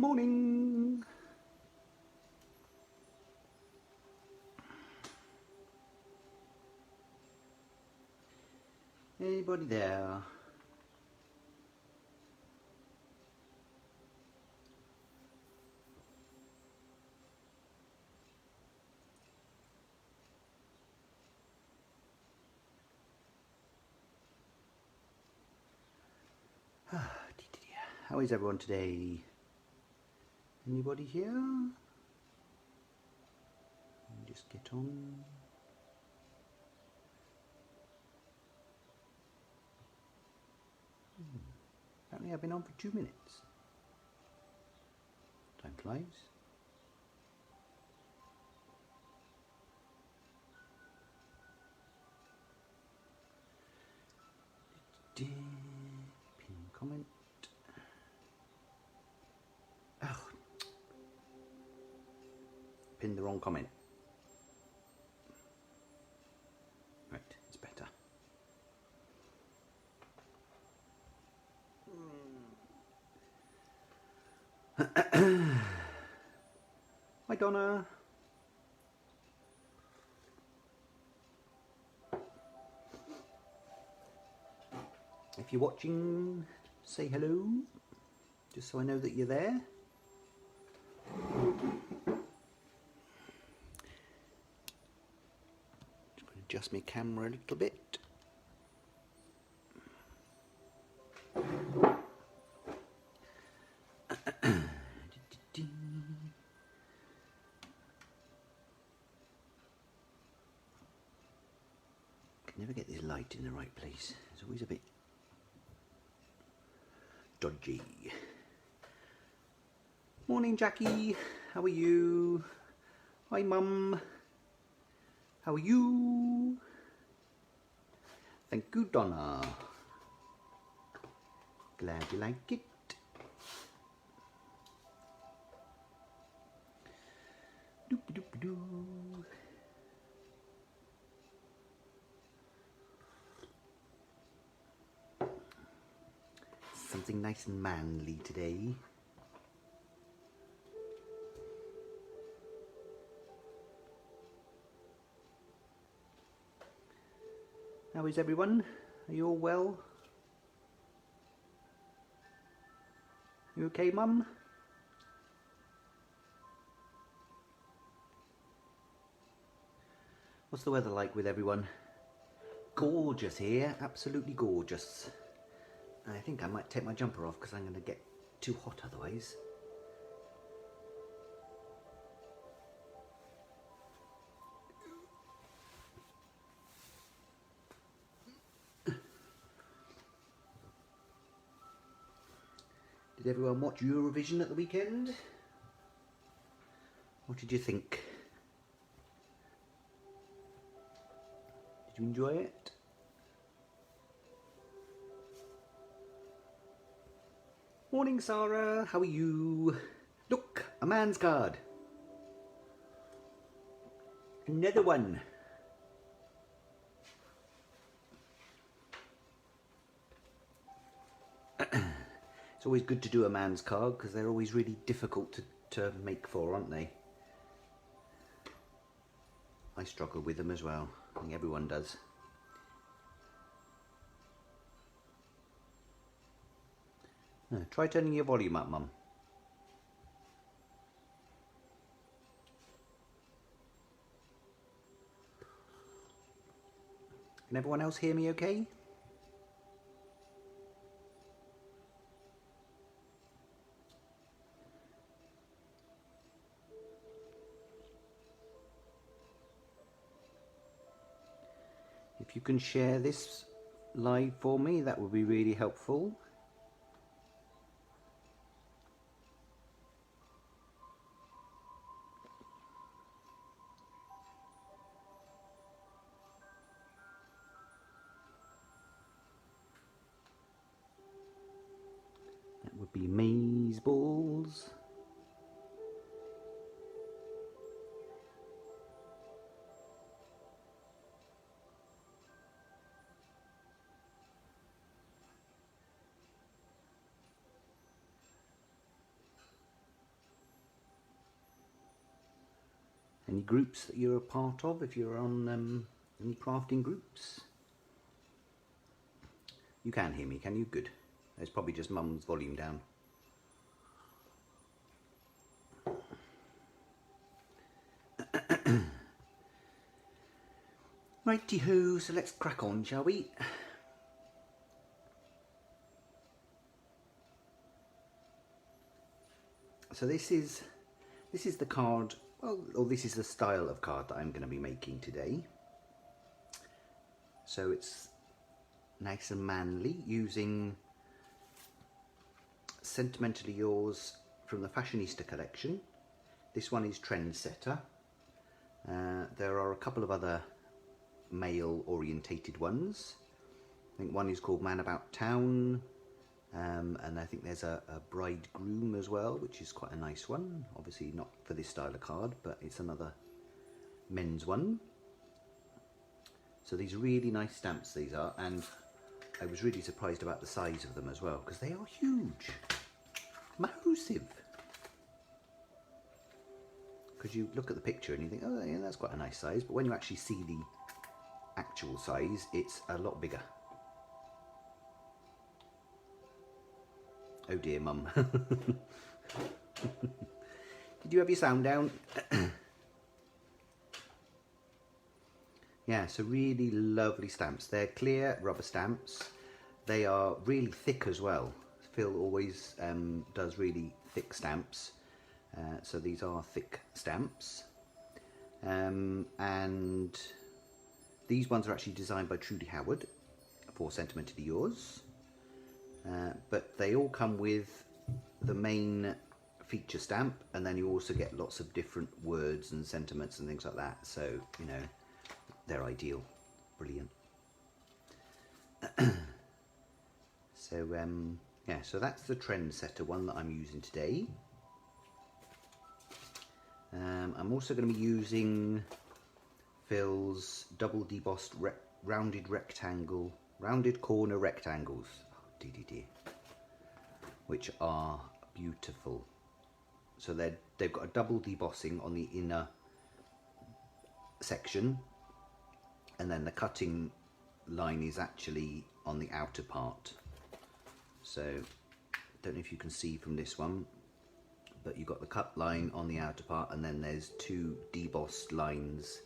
Morning. Anybody there? How is everyone today? Anybody here? Just get on. Apparently I've been on for 2 minutes. Time flies. Pin comment. Oh, pinned the wrong comment. Right, it's better. Hi Donna. If you're watching, say hello, just so I know that you're there. Just going to adjust my camera a little bit. Can never get this light in the right place. It's always a bit dodgy. Morning Jackie, how are you? Hi Mum, how are you? Thank you Donna. Glad you like it. Doop-a-doop-a-doo. Something nice and manly today. How is everyone? Are you all well? You okay, Mum? What's the weather like with everyone? Gorgeous here, absolutely gorgeous. I think I might take my jumper off because I'm going to get too hot otherwise. Did everyone watch Eurovision at the weekend? What did you think? Did you enjoy it? Morning Sarah, how are you? Look, a man's card. Another one. It's always good to do a man's card because they're always really difficult to make for, aren't they? I struggle with them as well. I think everyone does. Try turning your volume up, Mum. Can everyone else hear me okay? If you can share this live for me, that would be really helpful. That would be maze balls. Any groups that you're a part of, if you're on any crafting groups? You can hear me, can you? Good. It's probably just Mum's volume down. Righty-ho, so let's crack on, shall we? So this is the card, well, or this is the style of card that I'm going to be making today. So it's nice and manly, using Sentimentally Yours from the Fashionista collection. This one is Trendsetter. There are a couple of other male orientated ones. I think one is called Man About Town, and I think there's a bridegroom as well, which is quite a nice one. Obviously not for this style of card, but it's another men's one. So these are really nice stamps, these are, and I was really surprised about the size of them as well, because they are huge, massive. Because you look at the picture and you think, oh yeah, that's quite a nice size, but when you actually see the actual size, it's a lot bigger. Oh dear, Mum. Did you have your sound down? Yeah, so really lovely stamps. They're clear rubber stamps. They are really thick as well. Phil always does really thick stamps. So these are thick stamps. And these ones are actually designed by Trudy Howard for Sentimentally Yours. But they all come with the main feature stamp, and then you also get lots of different words and sentiments and things like that. So, you know, they're ideal. Brilliant. So, yeah, so that's the Trendsetter one that I'm using today. I'm also going to be using Phil's double debossed rounded corner rectangles, oh, dear, which are beautiful. So they've got a double debossing on the inner section, and then the cutting line is actually on the outer part. So don't know if you can see from this one, but you've got the cut line on the outer part, and then there's two debossed lines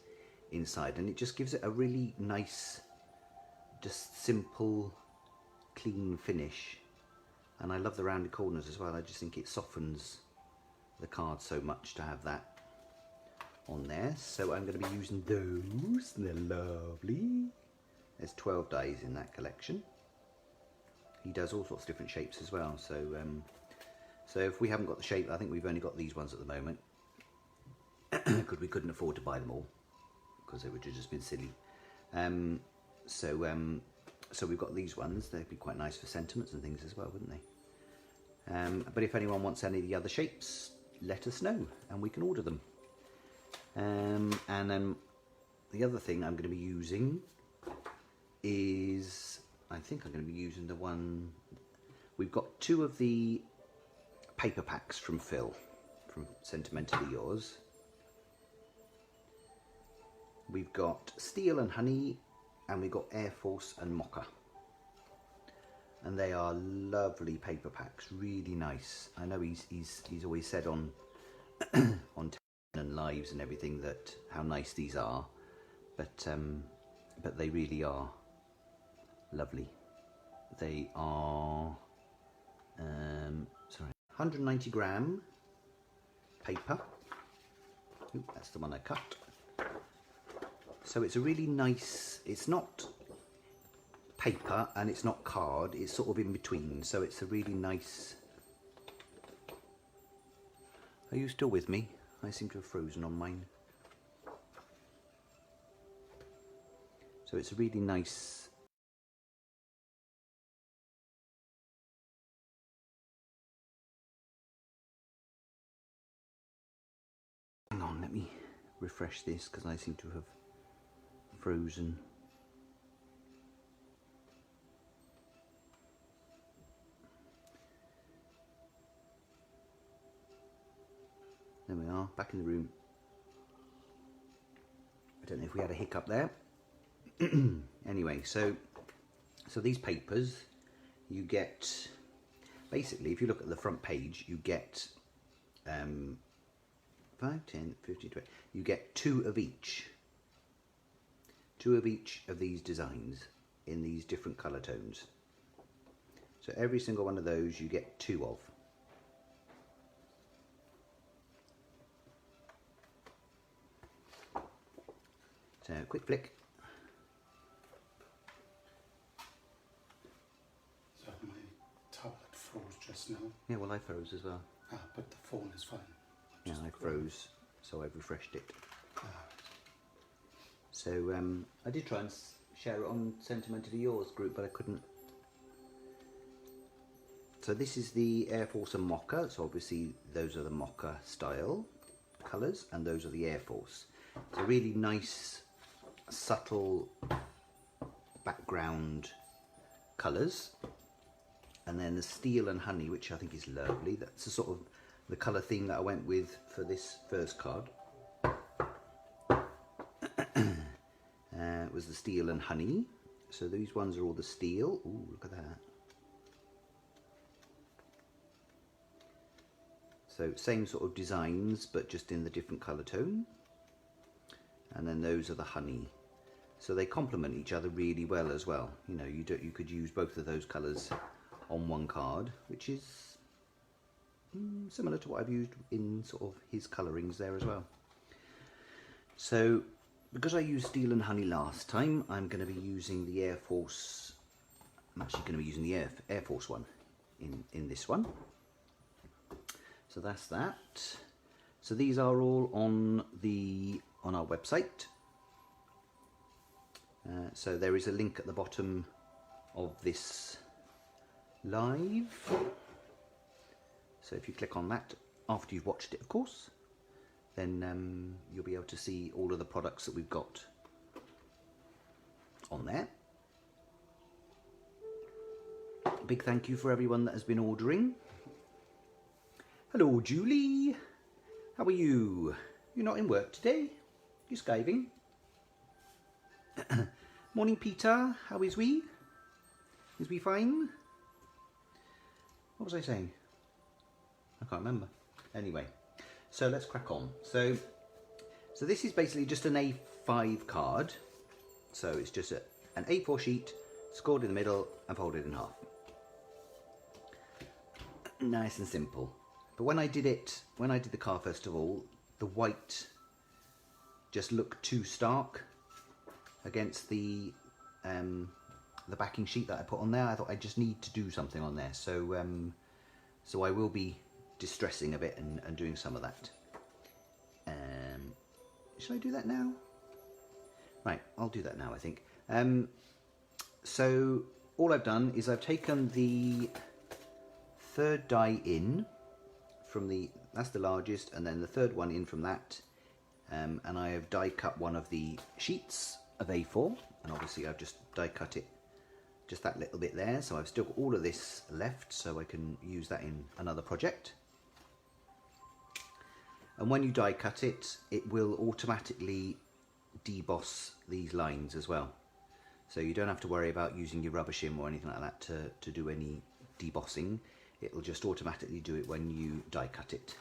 inside, and it just gives it a really nice, just simple, clean finish. And I love the rounded corners as well. I just think it softens the card so much to have that on there. So I'm going to be using those. They're lovely. There's 12 dies in that collection. He does all sorts of different shapes as well. So so if we haven't got the shape, I think we've only got these ones at the moment, because we couldn't afford to buy them all, because they would have just been silly. So we've got these ones. They'd be quite nice for sentiments and things as well, wouldn't they? But if anyone wants any of the other shapes, let us know and we can order them. And then the other thing I'm going to be using is, I think I'm going to be using the one, we've got two of the paper packs from Phil, from Sentimentally Yours. We've got Steel and Honey, and we've got Air Force and Mocha. And they are lovely paper packs, really nice. I know he's always said on on and lives and everything that how nice these are, but they really are lovely. They are 190 gram paper. Ooh, that's the one I cut. So it's a really nice, it's not paper and it's not card, it's sort of in between, so it's a really nice. Are you still with me? I seem to have frozen on mine. So it's a really nice, hang on, let me refresh this because I seem to have frozen. There we are, back in the room. I don't know if we had a hiccup there. Anyway, so these papers, you get, basically, if you look at the front page, you get 5, 10, 15, 20, you get two of each of these designs in these different colour tones. So every single one of those you get two of. So quick flick. So my tablet froze just now. Yeah, well I froze as well. Ah, but the phone is fine. Yeah, I froze, so I've refreshed it. Ah. So I did try and share it on Sentimentally Yours group, but I couldn't. So this is the Air Force and Mocha. So obviously those are the Mocha style colours, and those are the Air Force. It's a really nice, subtle background colours. And then the Steel and Honey, which I think is lovely. That's the sort of the colour theme that I went with for this first card. Was the Steel and Honey. So these ones are all the steel. Ooh, look at that. So same sort of designs, but just in the different colour tone. And then those are the honey. So they complement each other really well as well. You know, you could use both of those colours on one card, which is similar to what I've used in sort of his colourings there as well. So because I used Steel and Honey last time, I'm going to be using the Air Force. I'm actually going to be using the Air Force one in this one. So that's that. So these are all on our website. So there is a link at the bottom of this live. So if you click on that after you've watched it, of course, then you'll be able to see all of the products that we've got on there. A big thank you for everyone that has been ordering. Hello, Julie. How are you? You're not in work today? You're skiving? Morning, Peter. How is we? Is we fine? What was I saying? I can't remember. Anyway, so let's crack on. So this is basically just an A5 card. So it's just an A4 sheet, scored in the middle and folded in half. Nice and simple. But when I did the car festival, the white just looked too stark against the backing sheet that I put on there. I thought I just need to do something on there. So so I will be distressing a bit and doing some of that. Should I do that now? Right, I'll do that now, I think. So all I've done is I've taken the third die in from that's the largest, and then the third one in from that, and I have die cut one of the sheets of A4, and obviously I've just die cut it just that little bit there, so I've still got all of this left, so I can use that in another project. And when you die cut it, it will automatically deboss these lines as well, so you don't have to worry about using your rubber shim or anything like that to do any debossing. It'll just automatically do it when you die cut it,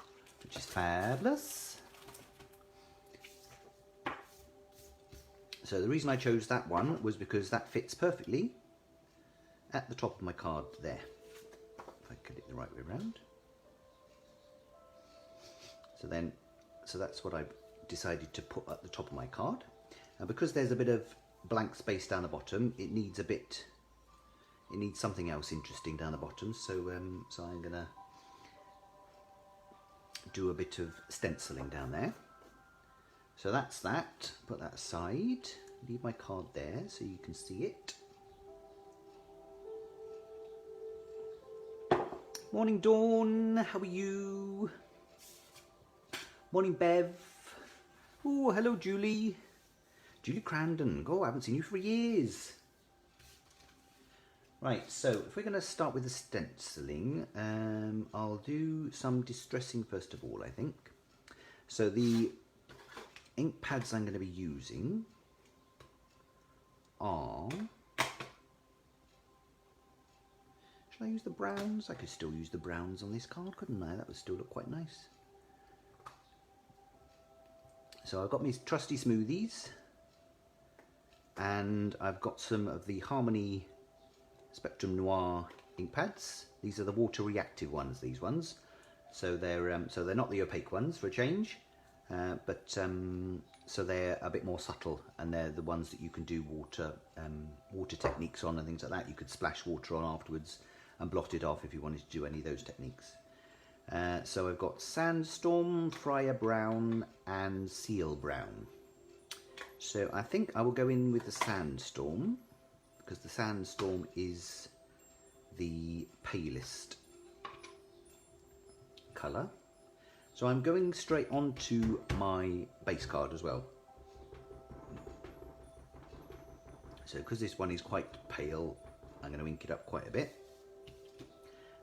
which is fabulous. So the reason I chose that one was because that fits perfectly at the top of my card there. If I get it the right way around. So that's what I've decided to put at the top of my card. And because there's a bit of blank space down the bottom, it needs something else interesting down the bottom, so so I'm gonna do a bit of stenciling down there. So that's that. Put that aside. Leave my card there so you can see it. Morning, Dawn. How are you? Morning, Bev. Oh, hello, Julie. Julie Crandon. Oh, I haven't seen you for years. Right, so if we're going to start with the stenciling, I'll do some distressing first of all, I think. So the ink pads I'm going to be using are... Should I use the browns? I could still use the browns on this card, couldn't I? That would still look quite nice. So I've got my trusty smoothies, and I've got some of the Harmony Spectrum Noir ink pads. These are the water reactive ones, these ones. So they're not the opaque ones for a change, so they're a bit more subtle, and they're the ones that you can do water techniques on and things like that. You could splash water on afterwards and blot it off if you wanted to do any of those techniques. So I've got Sandstorm, Friar Brown and Seal Brown. So I think I will go in with the Sandstorm, because the Sandstorm is the palest colour. So I'm going straight onto my base card as well. So because this one is quite pale, I'm going to ink it up quite a bit.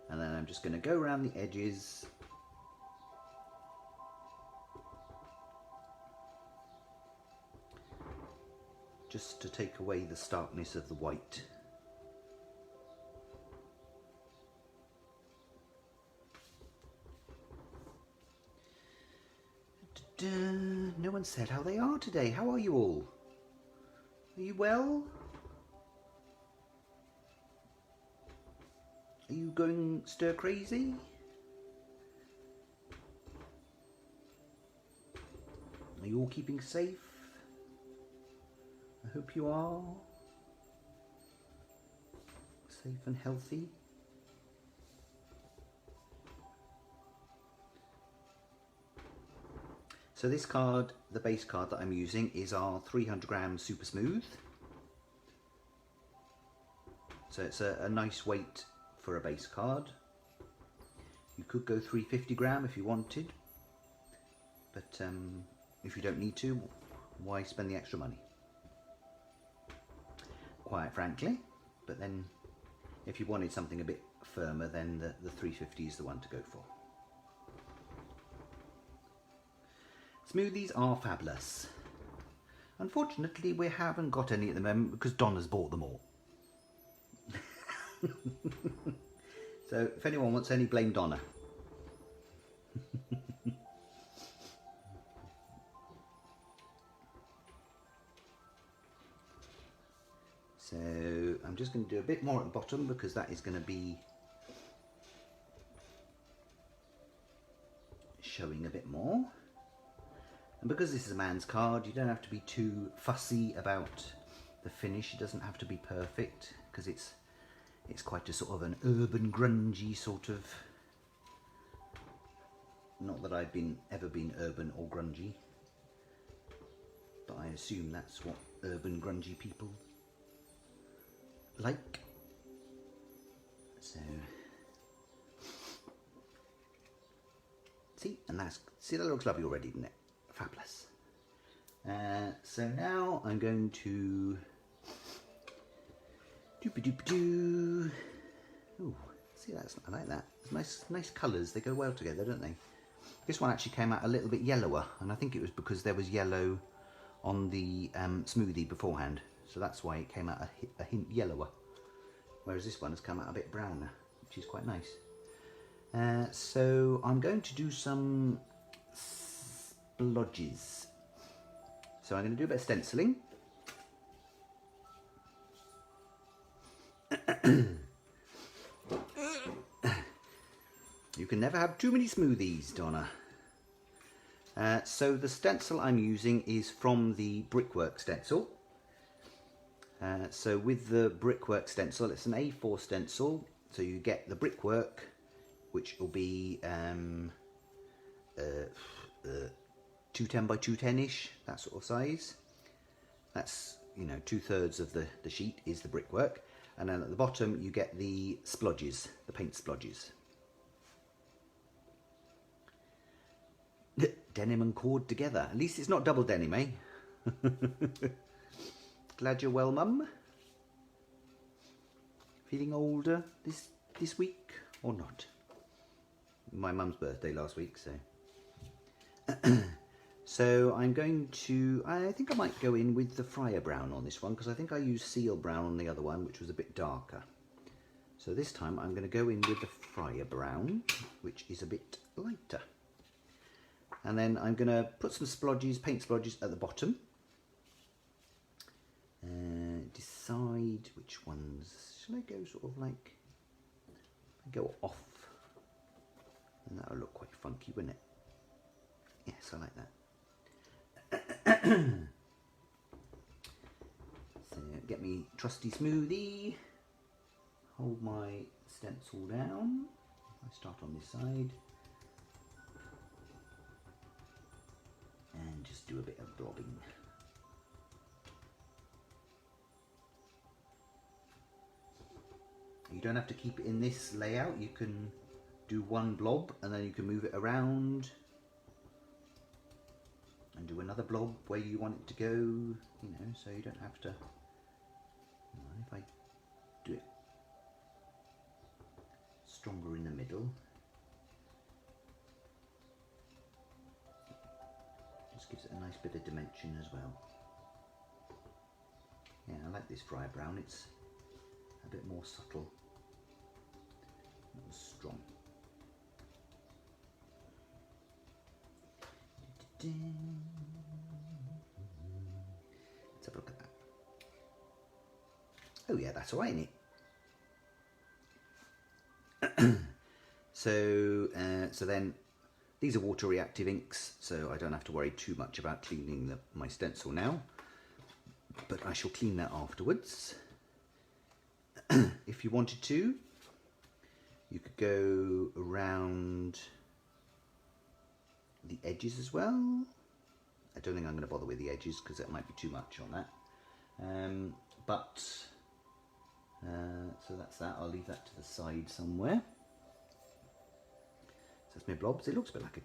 And then I'm just going to go around the edges. Just to take away the starkness of the white. No one said how they are today. How are you all? Are you well? Are you going stir crazy? Are you all keeping safe? I hope you are. Safe and healthy. So this card, the base card that I'm using, is our 300 gram Super Smooth. So it's a nice weight for a base card. You could go 350 gram if you wanted, but if you don't need to, why spend the extra money? Quite frankly. But then if you wanted something a bit firmer, then the 350 is the one to go for. Smoothies are fabulous. Unfortunately, we haven't got any at the moment because Donna's bought them all. So if anyone wants any, blame Donna. So I'm just going to do a bit more at the bottom because that is going to be showing a bit more. And because this is a man's card, you don't have to be too fussy about the finish. It doesn't have to be perfect because it's quite a sort of an urban grungy sort of. Not that I've ever been urban or grungy, but I assume that's what urban grungy people like. So see, that looks lovely already, doesn't it? Fabulous. So now I'm going to doop-a-doop-a-doo. Ooh, see, I like that. It's nice colours. They go well together, don't they? This one actually came out a little bit yellower, and I think it was because there was yellow on the smoothie beforehand, so that's why it came out a hint yellower. Whereas this one has come out a bit browner, which is quite nice. So I'm going to do some splodges. So I'm going to do a bit of stenciling. You can never have too many smoothies, Donna. So the stencil I'm using is from the Brickwork stencil. So with the Brickwork stencil, it's an A4 stencil. So you get the Brickwork, which will be 210 by 210-ish, that sort of size. That's, you know, 2/3 of the sheet is the Brickwork. And then at the bottom you get the splodges, the paint splodges. Denim and cord together. At least it's not double denim, eh? Glad you're well, Mum. Feeling older this week or not? My mum's birthday last week, so. So I'm going to, I think I might go in with the Fryer Brown on this one, because I think I used Seal Brown on the other one, which was a bit darker. So this time I'm going to go in with the Fryer Brown, which is a bit lighter. And then I'm going to put some splodges, paint splodges at the bottom. Decide which ones. Shall I go sort of like, go off? And that'll look quite funky, wouldn't it? Yes, I like that. So get me trusty smoothie. Hold my stencil down. I start on this side. And just do a bit of blobbing. You don't have to keep it in this layout. You can do one blob and then you can move it around and do another blob where you want it to go, you know, so you don't have to. If I do it stronger in the middle, just gives it a nice bit of dimension as well. Yeah, I like this Fryer Brown. It's a bit more subtle, not as strong. Let's have a look at that. Oh yeah, that's all right, isn't it? So then these are water reactive inks, so I don't have to worry too much about cleaning my stencil now, but I shall clean that afterwards. If you wanted to, you could go around the edges as well. I don't think I'm going to bother with the edges because that might be too much on that. So that's that. I'll leave that to the side somewhere. So that's my blobs. It looks a bit like a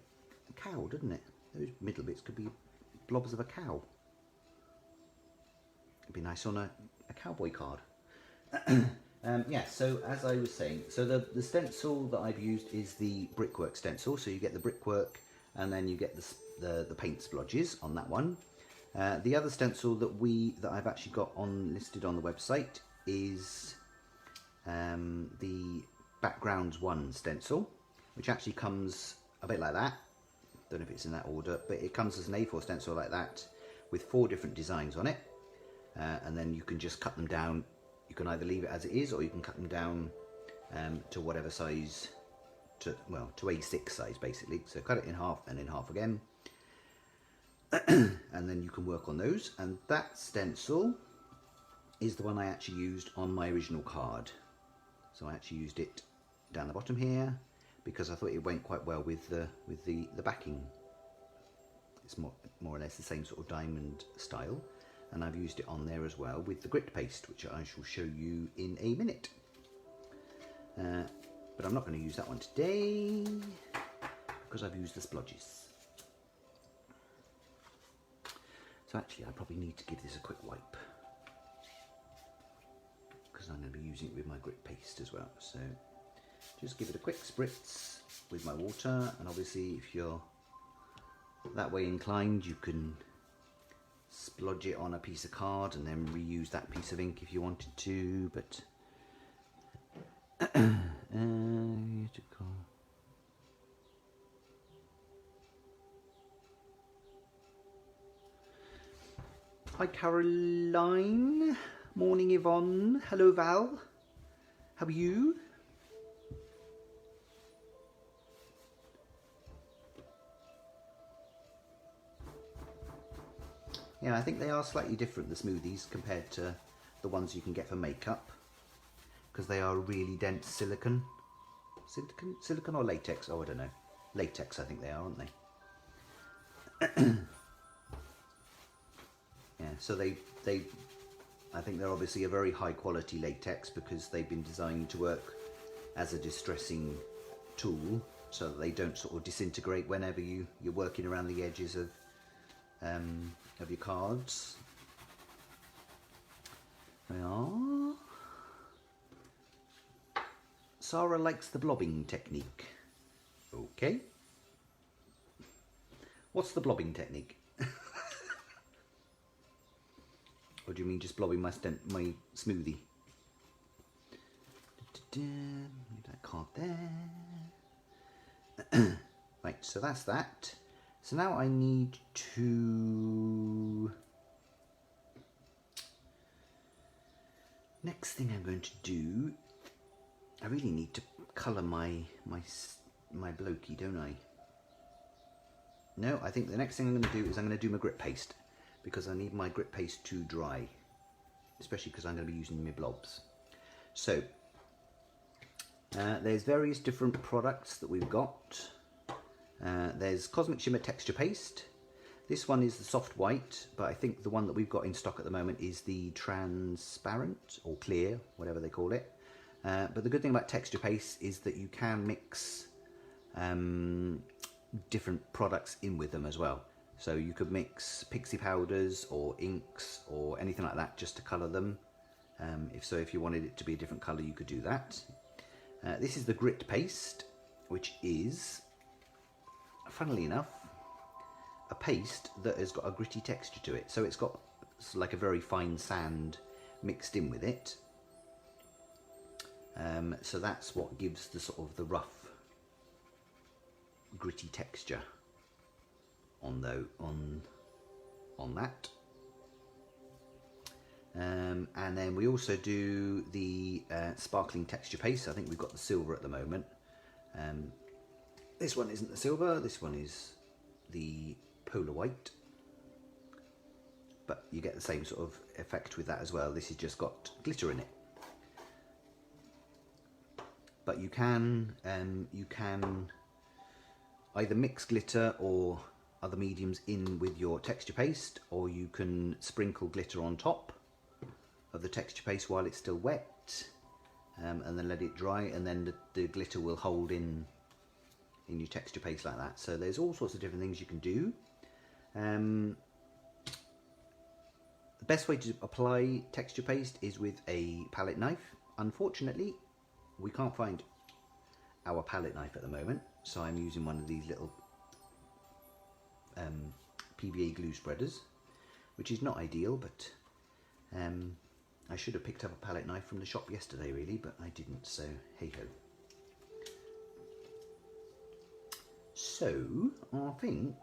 cow, doesn't it? Those middle bits could be blobs of a cow. It'd be nice on a cowboy card. Yeah, so as I was saying, so the stencil that I've used is the brickwork stencil. So you get the brickwork and then you get the paint splodges on that one. The other stencil that I've actually got listed on the website is the Backgrounds 1 stencil, which actually comes a bit like that. Don't know if it's in that order, but it comes as an A4 stencil like that with 4 different designs on it. And then you can just cut them down. You can either leave it as it is, or you can cut them down to whatever size, to A6 size basically. So cut it in half and in half again. And then you can work on those. And that stencil is the one I actually used on my original card. So I actually used it down the bottom here because I thought it went quite well with the backing. It's more or less the same sort of diamond style. And I've used it on there as well with the grit paste, which I shall show you in a minute. But I'm not going to use that one today because I've used the splodges. So actually I probably need to give this a quick wipe because I'm going to be using it with my grit paste as well. So just give it a quick spritz with my water, and obviously if you're that way inclined you can splodge it on a piece of card and then reuse that piece of ink if you wanted to, but Hi Caroline, morning Yvonne, hello Val, how are you? Yeah, I think they are slightly different, the smoothies, compared to the ones you can get for makeup, because they are really dense silicone. Silicone or latex? Oh, I don't know. Latex, I think they are, aren't they? Yeah, so I think they're obviously a very high quality latex because they've been designed to work as a distressing tool, so that they don't sort of disintegrate whenever you're working around the edges of your cards. They are. Sarah likes the blobbing technique. Okay. What's the blobbing technique? Or do you mean just blobbing my smoothie? Leave that card there. Right, so that's that. So now I need to... Next thing I'm going to do, I really need to colour my blokey, don't I? No, I think the next thing I'm going to do is I'm going to do my grit paste, because I need my grit paste to dry, especially because I'm going to be using my blobs. So there's various different products that we've got. There's Cosmic Shimmer Texture Paste. This one is the soft white, but I think the one that we've got in stock at the moment is the transparent or clear, whatever they call it. But the good thing about texture paste is that you can mix different products in with them as well. So you could mix pixie powders or inks or anything like that just to colour them. If you wanted it to be a different colour, you could do that. This is the grit paste, which is, funnily enough, a paste that has got a gritty texture to it. So it's got like a very fine sand mixed in with it. So that's what gives the sort of the rough, gritty texture on that. And then we also do the sparkling texture paste. I think we've got the silver at the moment. This one isn't the silver, this one is the polar white. But you get the same sort of effect with that as well. This has just got glitter in it. But you can either mix glitter or other mediums in with your texture paste, or you can sprinkle glitter on top of the texture paste while it's still wet, and then let it dry, and then the glitter will hold in your texture paste like that. So there's all sorts of different things you can do. The best way to apply texture paste is with a palette knife. Unfortunately, we can't find our palette knife at the moment, so I'm using one of these little PVA glue spreaders, which is not ideal, but I should have picked up a palette knife from the shop yesterday really, but I didn't, so hey ho. So I think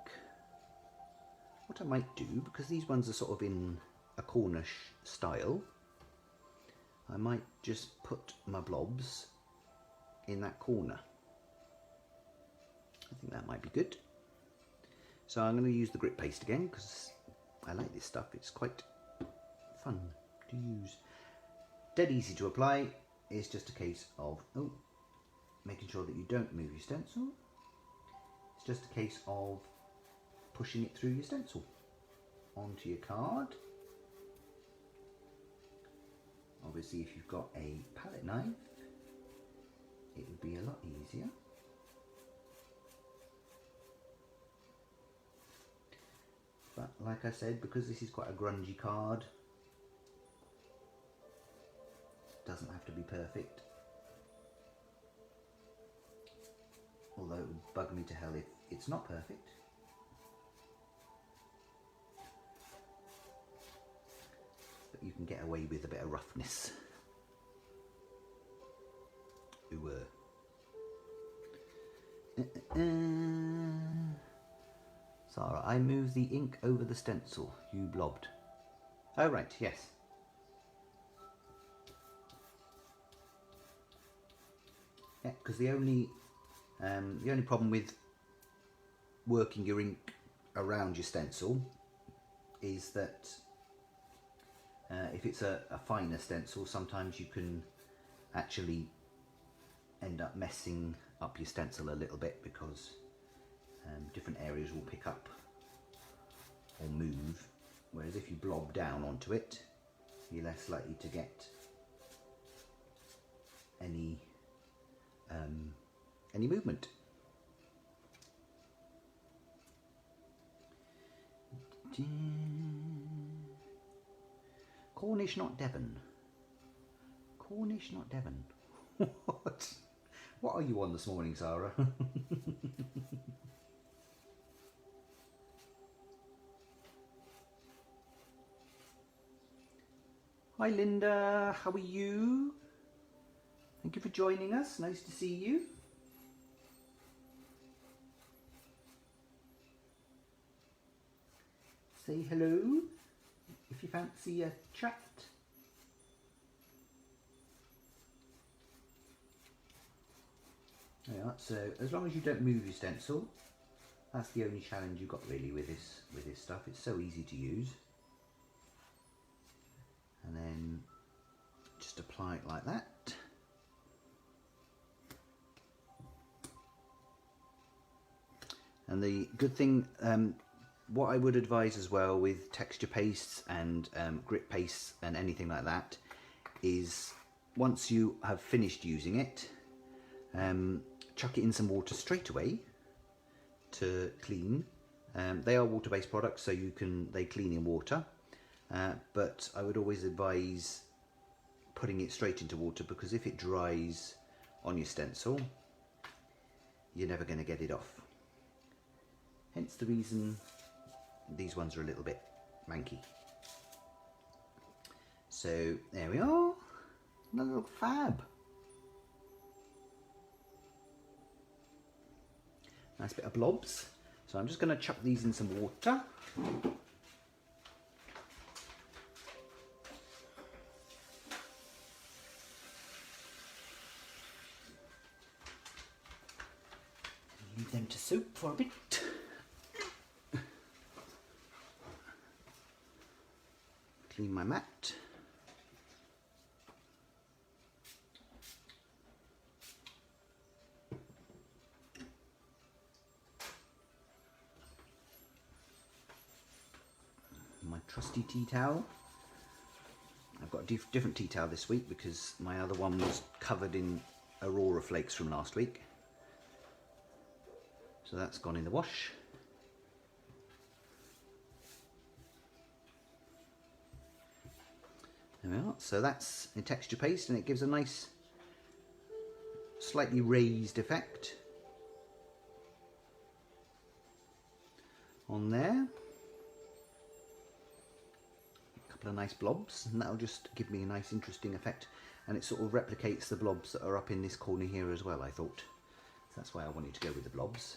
what I might do, because these ones are sort of in a Cornish style, I might just put my blobs in that corner. I think that might be good. So I'm going to use the grit paste again because I like this stuff. It's quite fun to use. Dead easy to apply. It's just a case of making sure that you don't move your stencil. It's just a case of pushing it through your stencil onto your card. Obviously, if you've got a palette knife, it would be a lot easier. But like I said, because this is quite a grungy card, it doesn't have to be perfect. Although it would bug me to hell if it's not perfect. But you can get away with a bit of roughness. Sarah, I moved the ink over the stencil. You blobbed. Oh right, yes. Yeah, because the only problem with working your ink around your stencil is that if it's a finer stencil, sometimes you can actually end up messing up your stencil a little bit, because different areas will pick up or move, whereas if you blob down onto it, you're less likely to get any movement. Cornish, not Devon. Cornish, not Devon. What are you on this morning, Sarah? Hi Linda, how are you? Thank you for joining us, nice to see you. Say hello if you fancy a chat. Yeah, so as long as you don't move your stencil, that's the only challenge you've got really with this stuff. It's so easy to use. And then just apply it like that. And the good thing, what I would advise as well with texture pastes and grit pastes and anything like that is once you have finished using it, chuck it in some water straight away to clean. They are water-based products, so they clean in water, but I would always advise putting it straight into water, because if it dries on your stencil, you're never going to get it off. Hence the reason these ones are a little bit manky. So there we are, another little fab. Nice bit of blobs. So I'm just going to chuck these in some water. Leave them to soak for a bit. Clean my mat. My trusty tea towel. I've got a different tea towel this week because my other one was covered in Aurora flakes from last week. So that's gone in the wash. There we are. So that's a texture paste, and it gives a nice slightly raised effect on there. A couple of nice blobs, and that'll just give me a nice interesting effect, and it sort of replicates the blobs that are up in this corner here as well, I thought. So that's why I wanted to go with the blobs.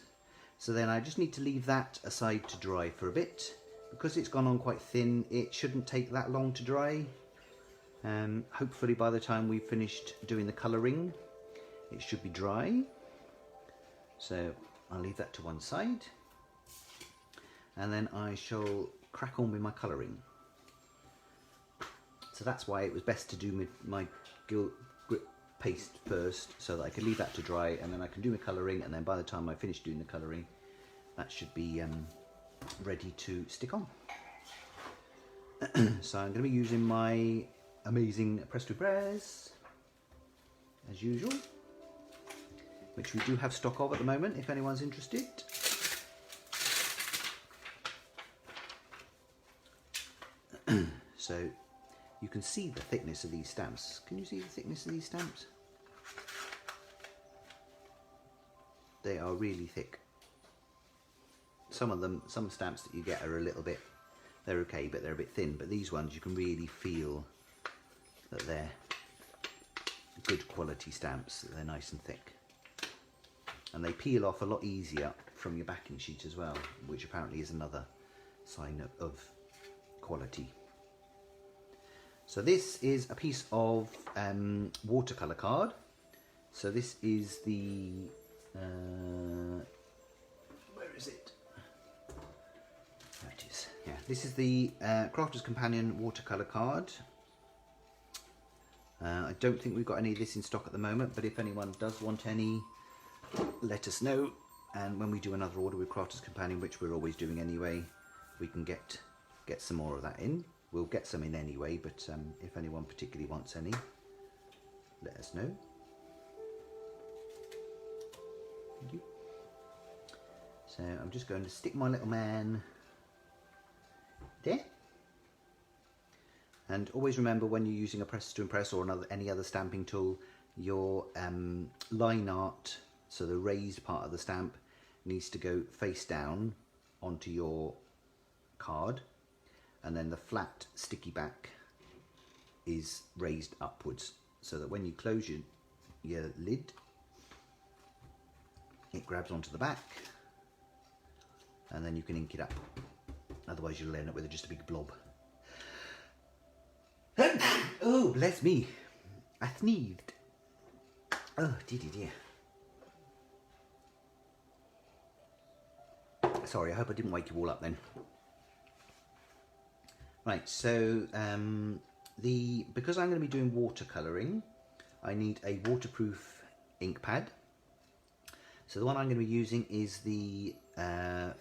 So then I just need to leave that aside to dry for a bit. Because it's gone on quite thin, it shouldn't take that long to dry. Hopefully by the time we've finished doing the colouring, it should be dry. So I'll leave that to one side. And then I shall crack on with my colouring. So that's why it was best to do my grit paste first, so that I could leave that to dry, and then I can do my colouring, and then by the time I finish doing the colouring, that should be ready to stick on. So I'm going to be using my amazing Presto Press, as usual, which we do have stock of at the moment, if anyone's interested. So you can see the thickness of these stamps. Can you see the thickness of these stamps? They are really thick. Some stamps that you get are a little bit, they're okay, but they're a bit thin. But these ones, you can really feel that they're good quality stamps. They're nice and thick. And they peel off a lot easier from your backing sheet as well, which apparently is another sign of quality. So this is a piece of watercolour card. So this is the, where is it? There it is. Yeah, this is the Crafter's Companion watercolour card. I don't think we've got any of this in stock at the moment, but if anyone does want any, let us know. And when we do another order with Crafter's Companion, which we're always doing anyway, we can get some more of that in. We'll get some in anyway, but if anyone particularly wants any, let us know. Thank you. So I'm just going to stick my little man there. And always remember, when you're using a press to impress or any other stamping tool, your line art, so the raised part of the stamp, needs to go face down onto your card, and then the flat sticky back is raised upwards, so that when you close your lid, it grabs onto the back, and then you can ink it up. Otherwise you'll end up with just a big blob. Oh, bless me. I sneezed. Oh, dear. Sorry, I hope I didn't wake you all up then. Right, so because I'm going to be doing watercolouring, I need a waterproof ink pad. So the one I'm going to be using is the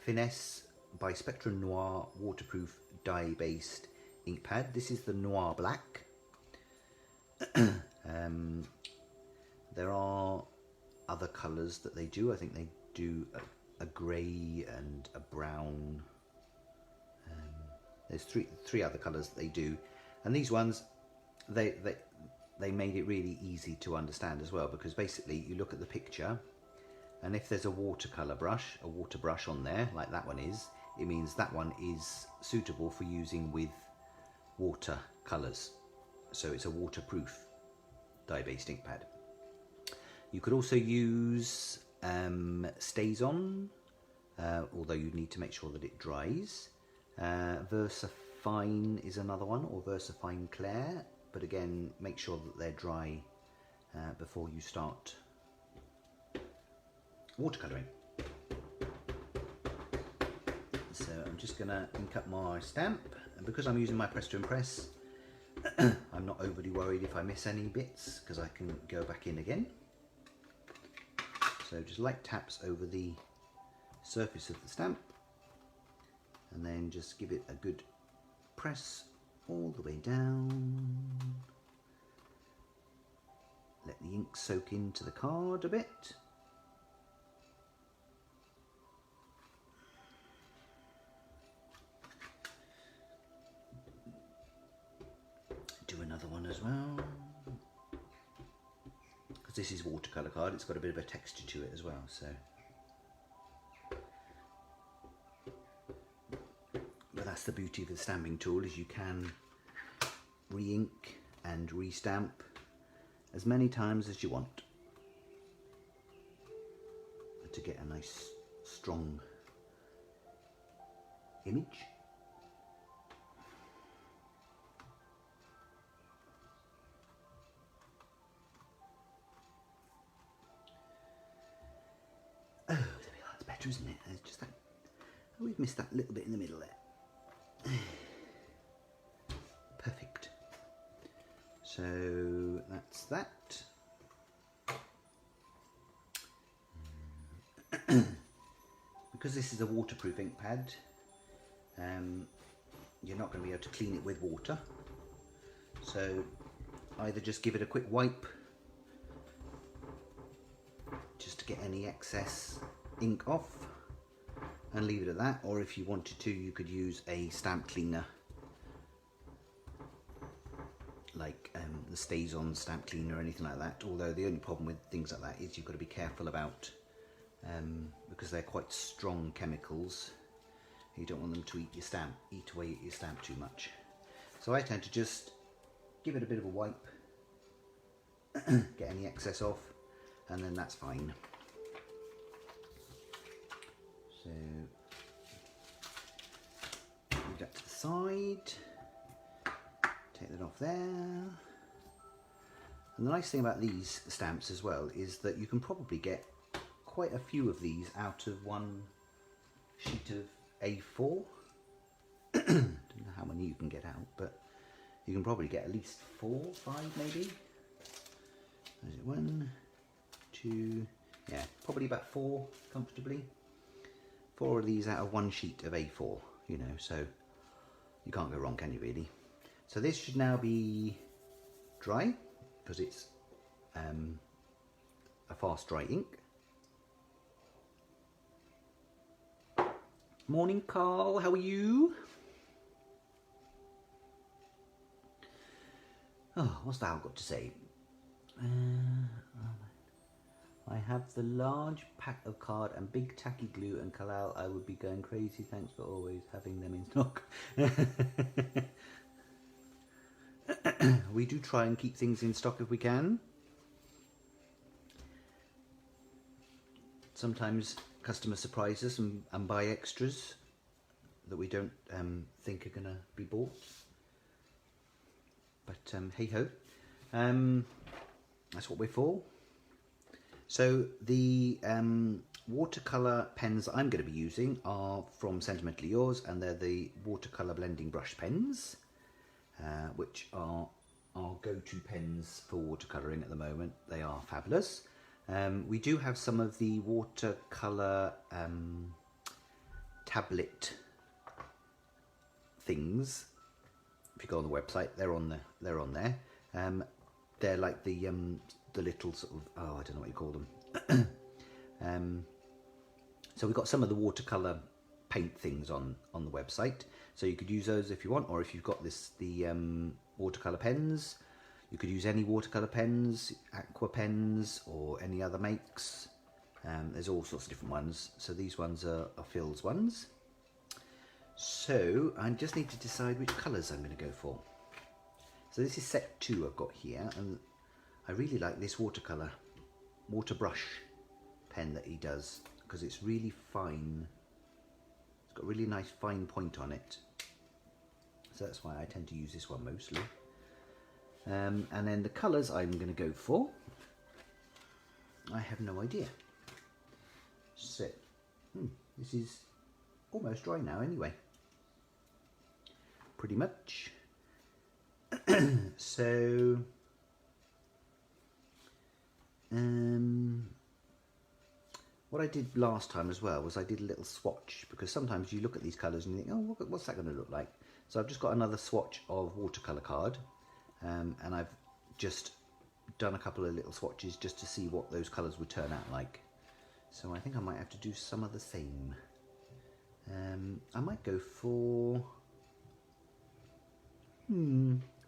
Finesse by Spectrum Noir waterproof dye-based ink pad. This is the Noir Black. There are other colours that they do. I think they do a grey and a brown. There's three other colours that they do, and these ones they made it really easy to understand as well, because basically you look at the picture, and if there's a water brush on there like that one is, it means that one is suitable for using with water colours. So it's a waterproof dye-based ink pad. You could also use Stays On, although you need to make sure that it dries. VersaFine is another one, or VersaFine Clair, but again, make sure that they're dry before you start watercolouring. So I'm just going to ink up my stamp, and because I'm using my press to impress, I'm not overly worried if I miss any bits, because I can go back in again. So just light taps over the surface of the stamp, and then just give it a good press all the way down. Let the ink soak into the card a bit. Do another one as well, because this is watercolour card, it's got a bit of a texture to it as well, so. But that's the beauty of the stamping tool, is you can re-ink and re-stamp as many times as you want to get a nice strong image. Oh, there we are, that's better, isn't it? It's just that, we've missed that little bit in the middle there. Perfect. So that's that. Because this is a waterproof ink pad, you're not going to be able to clean it with water. So either just give it a quick wipe just to get any excess ink off and leave it at that, or if you wanted to, you could use a stamp cleaner like the Stays On stamp cleaner or anything like that. Although the only problem with things like that is you've got to be careful about, because they're quite strong chemicals, you don't want them to eat away at your stamp too much. So I tend to just give it a bit of a wipe, get any excess off, and then that's fine. So move that to the side, take that off there. And the nice thing about these stamps as well is that you can probably get quite a few of these out of one sheet of A4. Don't know how many you can get out, but you can probably get at least 4, 5 maybe. Is it 1, 2, yeah, probably about 4 comfortably. 4 of these out of one sheet of A4, you know, so you can't go wrong, can you really? So this should now be dry, because it's a fast dry ink. Morning, Carl, how are you? Oh, what's that got to say? I have the large pack of card and big tacky glue and Kalal. I would be going crazy. Thanks for always having them in stock. We do try and keep things in stock if we can. Sometimes customers surprise us and buy extras that we don't think are going to be bought. But hey ho, that's what we're for. So the watercolour pens I'm going to be using are from Sentimentally Yours, and they're the watercolour blending brush pens, which are our go-to pens for watercolouring at the moment. They are fabulous. We do have some of the watercolour tablet things. If you go on the website, they're on there. They're like the little sort of, I don't know what you call them. So we've got some of the watercolour paint things on the website, so you could use those if you want, or if you've got the watercolour pens, you could use any watercolour pens, aqua pens, or any other makes. There's all sorts of different ones. So these ones are Phil's ones. So I just need to decide which colours I'm going to go for. So this is set 2 I've got here, and I really like this water brush pen that he does, because it's really fine. It's got a really nice fine point on it. So that's why I tend to use this one mostly. And then the colours I'm going to go for, I have no idea. So, this is almost dry now anyway. Pretty much. So, what I did last time as well was I did a little swatch, because sometimes you look at these colours and you think, oh, what's that going to look like? So I've just got another swatch of watercolour card, and I've just done a couple of little swatches just to see what those colours would turn out like. So I think I might have to do some of the same. I might go for... I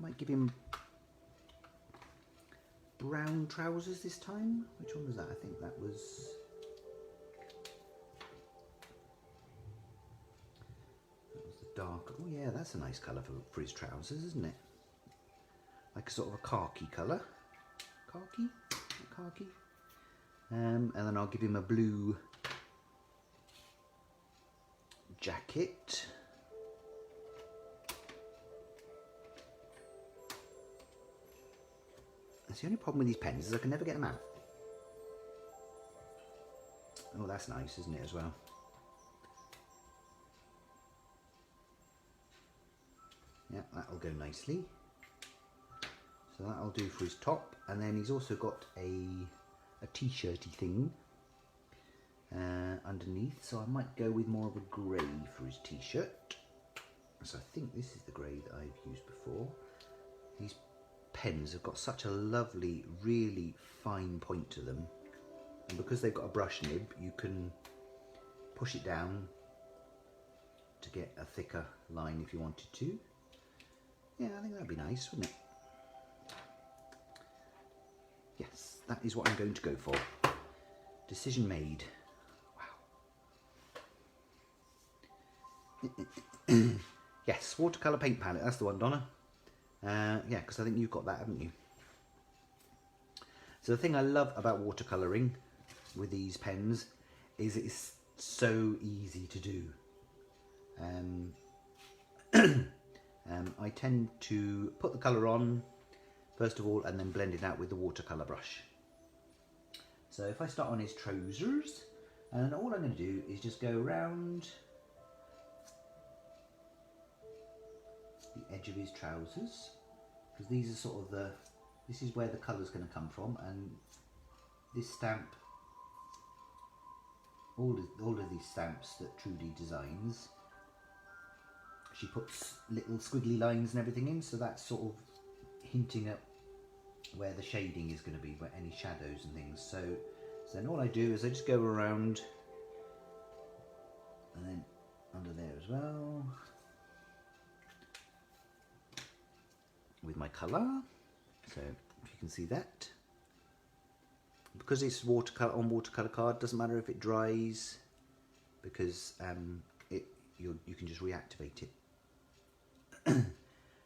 might give him brown trousers this time. Which one was that? I think that was... the dark... Oh yeah, that's a nice colour for his trousers, isn't it? Like a sort of a khaki colour. Khaki? And then I'll give him a blue jacket. That's the only problem with these pens, is I can never get them out. Oh, that's nice, isn't it, as well? Yeah, that'll go nicely. So that'll do for his top, and then he's also got a t-shirty thing underneath, so I might go with more of a grey for his t-shirt. So I think this is the grey that I've used before. These pens have got such a lovely, really fine point to them, and because they've got a brush nib, you can push it down to get a thicker line if you wanted to. Yeah, I think that'd be nice, wouldn't it? Yes, that is what I'm going to go for. Decision made. Wow. Yes, watercolour paint palette, that's the one, Donna. Yeah, because I think you've got that, haven't you? So the thing I love about watercolouring with these pens is it's so easy to do. I tend to put the colour on first of all and then blend it out with the watercolour brush. So if I start on his trousers, and all I'm going to do is just go around the edge of his trousers, because these are sort of this is where the colour's going to come from, and this stamp, all of these stamps that Trudy designs, she puts little squiggly lines and everything in, so that's sort of hinting at where the shading is going to be, where any shadows and things. So then all I do is I just go around, and then under there as well with my colour. So if you can see that, because it's watercolour on watercolour card, doesn't matter if it dries, because you can just reactivate it.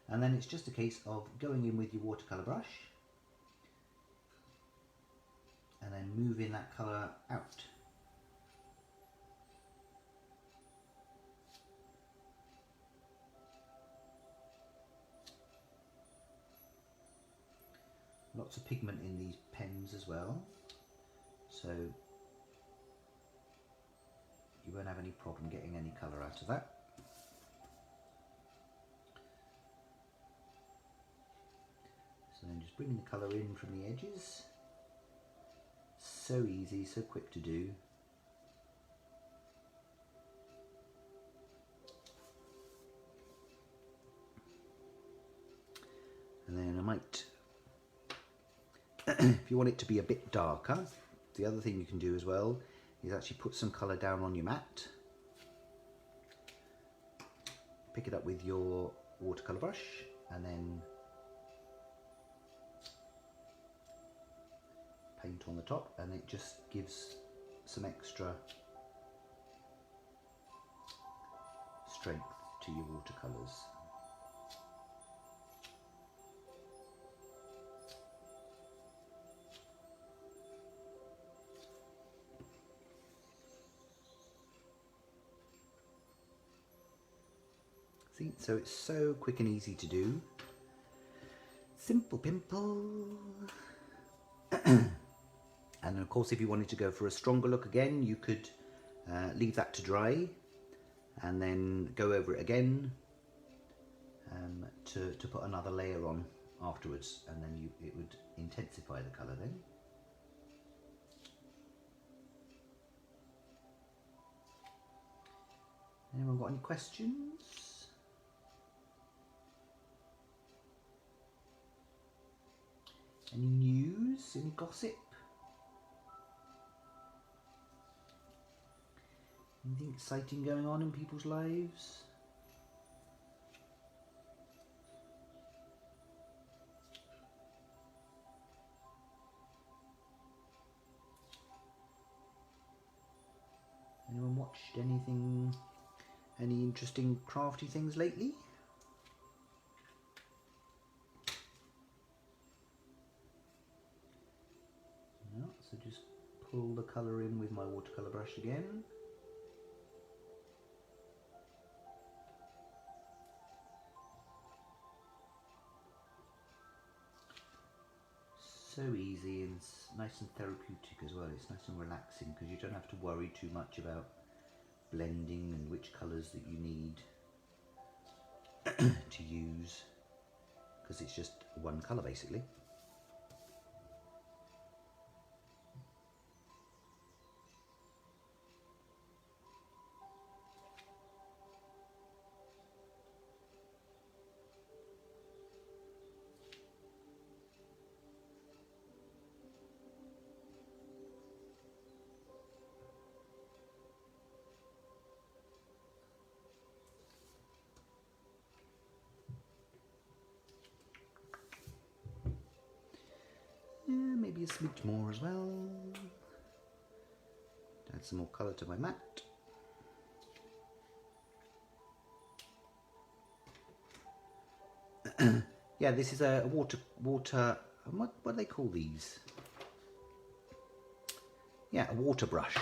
And then it's just a case of going in with your watercolour brush and then moving that colour out. Lots of pigment in these pens as well, so you won't have any problem getting any colour out of that. So then just bringing the colour in from the edges. So easy, so quick to do. And then I might, if you want it to be a bit darker, the other thing you can do as well is actually put some colour down on your mat. Pick it up with your watercolour brush and then paint on the top, and it just gives some extra strength to your watercolours. See, so it's so quick and easy to do. Simple pimple. And of course, if you wanted to go for a stronger look again, you could leave that to dry and then go over it again to put another layer on afterwards, and then it would intensify the colour then. Anyone got any questions? Any news? Any gossip? Anything exciting going on in people's lives? Anyone watched anything, any interesting crafty things lately? No, so just pull the colour in with my watercolour brush again. So easy and nice and therapeutic as well. It's nice and relaxing because you don't have to worry too much about blending and which colours that you need to use, because it's just one colour basically. Yeah, maybe a smidge more as well. Add some more colour to my mat. Yeah, this is a water. What do they call these? Yeah, a water brush.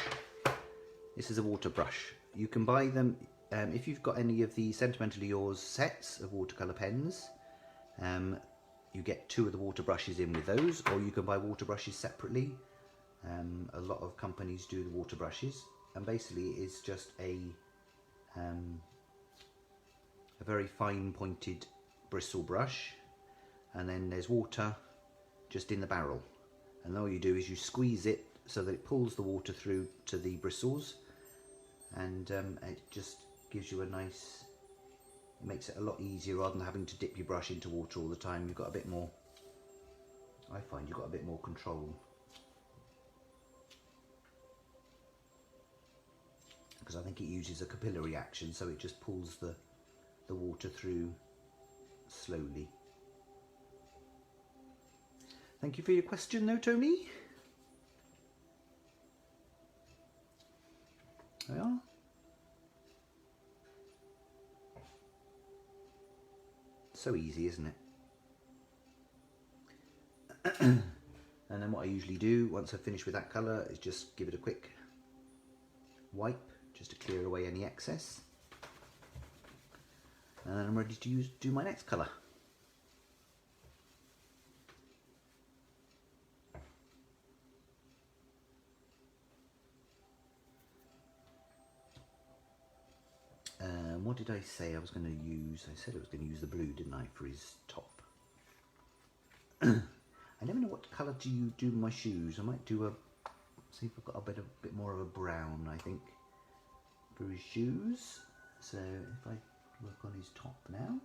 This is a water brush. You can buy them if you've got any of the Sentimentally Yours sets of watercolour pens. You get 2 of the water brushes in with those, or you can buy water brushes separately. A lot of companies do the water brushes, and basically it's just a very fine pointed bristle brush, and then there's water just in the barrel, and all you do is you squeeze it so that it pulls the water through to the bristles, and it just gives you a nice, it makes it a lot easier rather than having to dip your brush into water all the time. You've got a bit more, I find you've got a bit more control. Because I think it uses a capillary action, so it just pulls the water through slowly. Thank you for your question though, Tony. There we are. So easy, isn't it? And then what I usually do once I've finished with that colour is just give it a quick wipe just to clear away any excess. And then I'm ready to do my next colour. What did I say I was going to use? I said I was going to use the blue, didn't I, for his top. I never know what colour do you do my shoes. I might do see if I've got a bit more of a brown, I think, for his shoes. So if I work on his top now.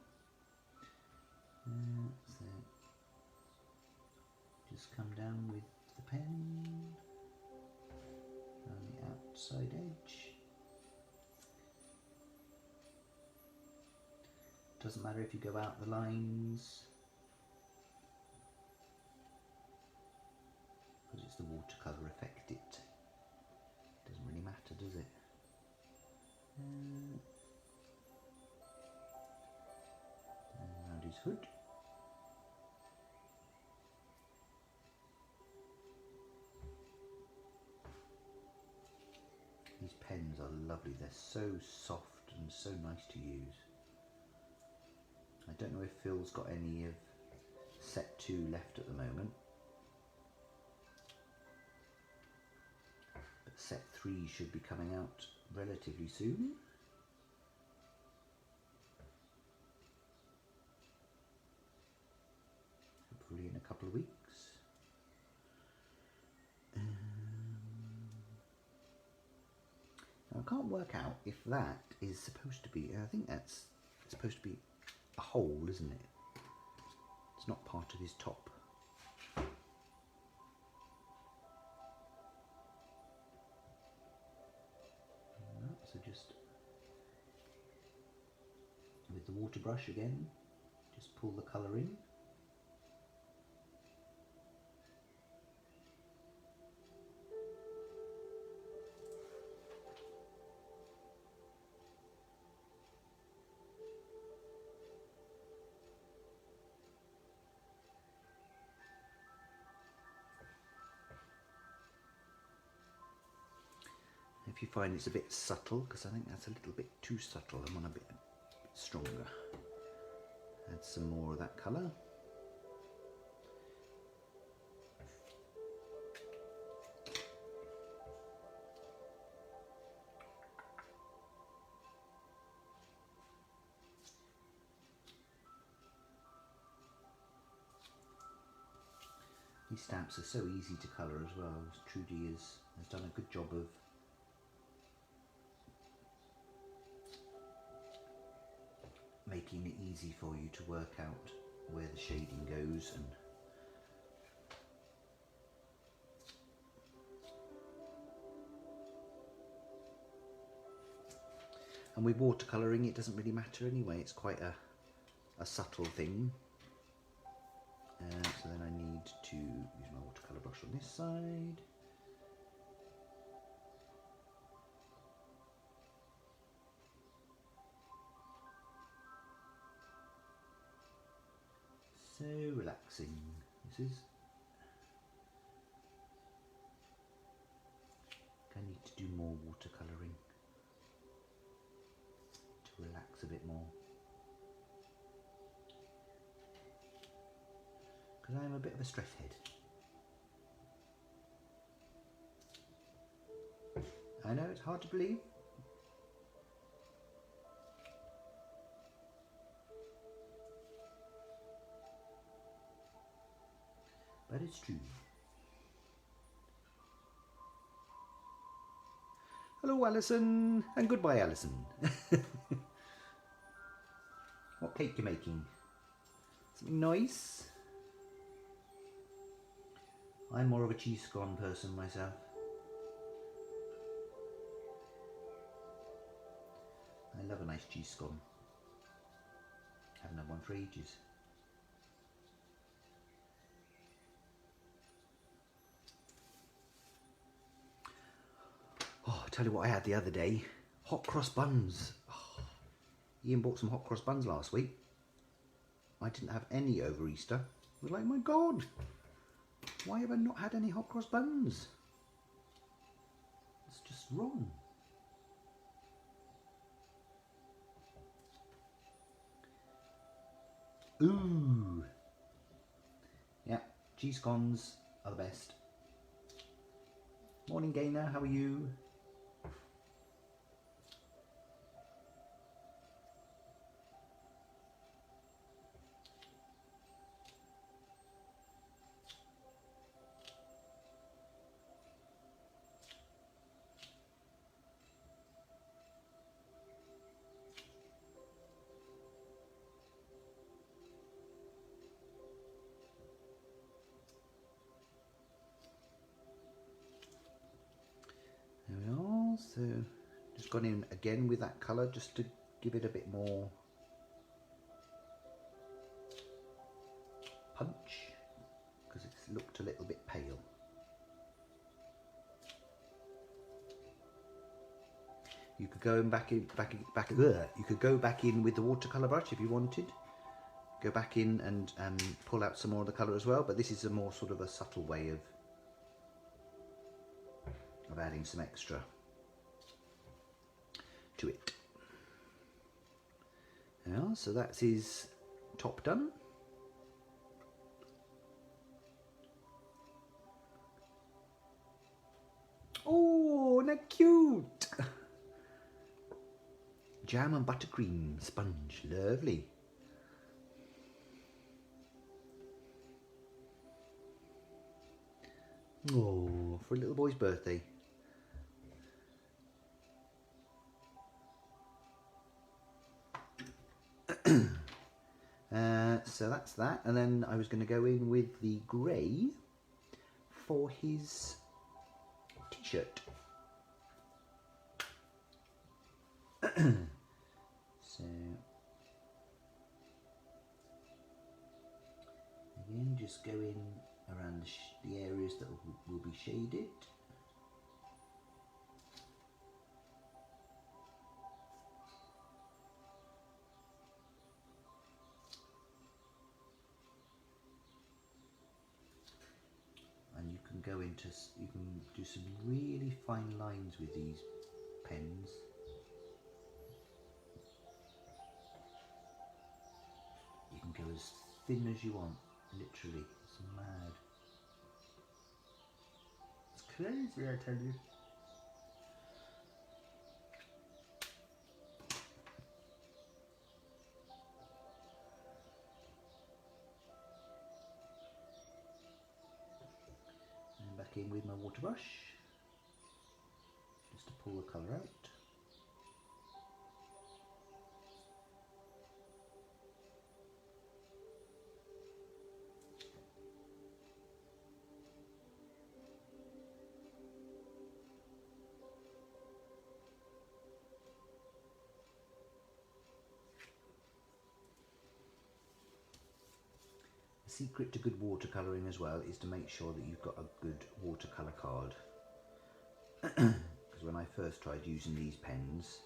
So just come down with the pen on the outside edge. Doesn't matter if you go out the lines, because it's the watercolour effect. It doesn't really matter, does it? And around his hood. These pens are lovely. They're so soft and so nice to use. I don't know if Phil's got any of set 2 left at the moment, but set 3 should be coming out relatively soon. Hopefully in a couple of weeks. Now I can't work out if that is supposed to be, I think that's supposed to be a hole, isn't it? It's not part of his top. So just with the water brush again, just pull the colour in. If you find it's a bit subtle, because I think that's a little bit too subtle, I want a bit stronger. Add some more of that colour. These stamps are so easy to colour as well. Trudy has done a good job of making it easy for you to work out where the shading goes. And with watercolouring it doesn't really matter anyway, it's quite a subtle thing. So then I need to use my watercolour brush on this side. So relaxing, this is. I need to do more watercolouring to relax a bit more. Because I am a bit of a stress head. I know, it's hard to believe. But it's true. Hello Alison, and goodbye Alison. What cake you making? Something nice? I'm more of a cheese scone person myself. I love a nice cheese scone. Haven't had one for ages. Oh, I'll tell you what I had the other day. Hot cross buns. Oh, Ian bought some hot cross buns last week. I didn't have any over Easter. I was like, my God, why have I not had any hot cross buns? It's just wrong. Ooh. Yeah, cheese scones are the best. Morning, Gaynor, how are you? There we are. So just gone in again with that colour just to give it a bit more punch because it's looked a little bit pale. You could go back in, you could go back in with the watercolour brush if you wanted. Go back in and pull out some more of the colour as well, but this is a more sort of a subtle way of adding some extra to it. Yeah, so that's his top done. Oh, isn't that cute? Jam and buttercream sponge, lovely. Oh, for a little boy's birthday. So that's that, and then I was going to go in with the grey for his t-shirt. So again, just go in around the areas that will be shaded. And you can go into, you can do some really fine lines with these pens. You can go as thin as you want, literally. It's mad. It's crazy, I tell you. And back in with my water brush, just to pull the colour out. The secret to good watercolouring as well is to make sure that you've got a good watercolour card. Because when I first tried using these pens,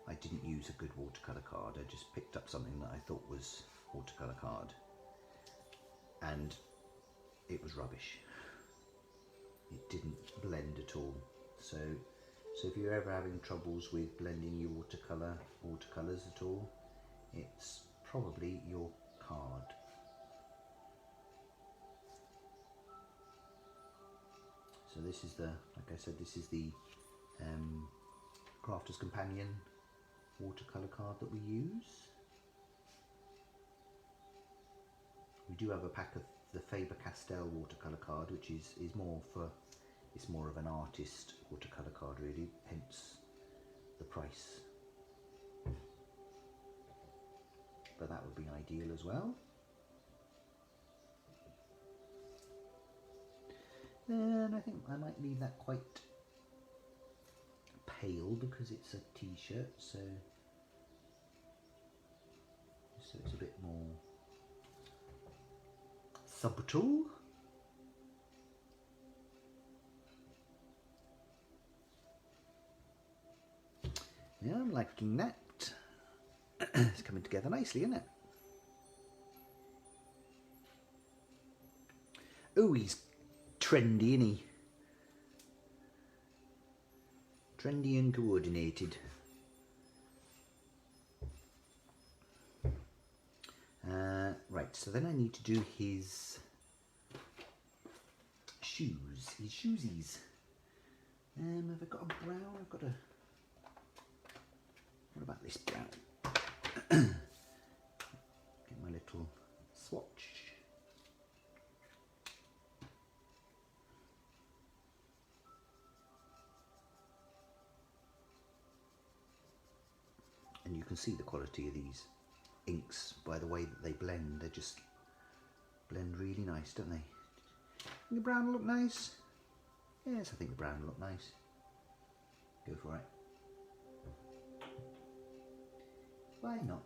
I didn't use a good watercolour card. I just picked up something that I thought was watercolour card, and it was rubbish. It didn't blend at all. So if you're ever having troubles with blending your watercolours at all, it's probably your card. So this is the, like I said, this is the Crafter's Companion watercolour card that we use. We do have a pack of the Faber-Castell watercolour card, which is more for, it's more of an artist watercolour card really, hence the price. But that would be ideal as well. And I think I might leave that quite pale because it's a t-shirt, so it's a bit more subtle. Yeah, I'm liking that. It's coming together nicely, isn't it? Oh, he's trendy, isn't he? Trendy and coordinated. Right, so then I need to do his shoes, his shoesies. Have I got a brown? I've got a... What about this brown? Get my little swatch. And you can see the quality of these inks by the way that they blend. They just blend really nice, don't they? Think the brown look nice? Yes, I think the brown look nice. Go for it. Why not?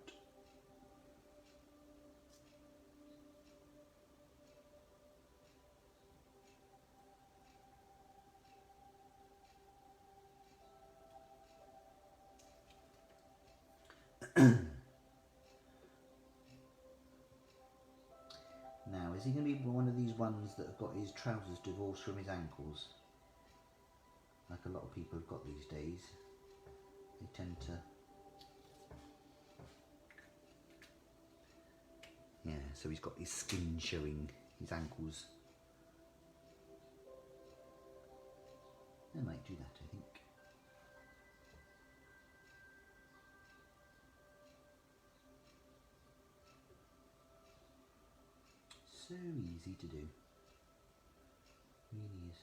Now, is he going to be one of these ones that have got his trousers divorced from his ankles? Like a lot of people have got these days. They tend to... Yeah, so he's got his skin showing his ankles. I might do that, I think. So easy to do. Really is.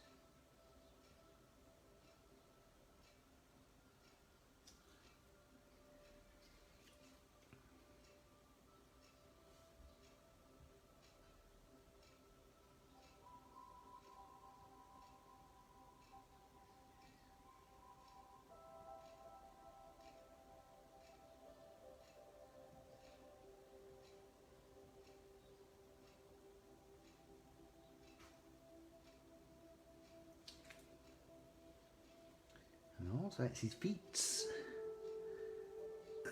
And also that's his feet.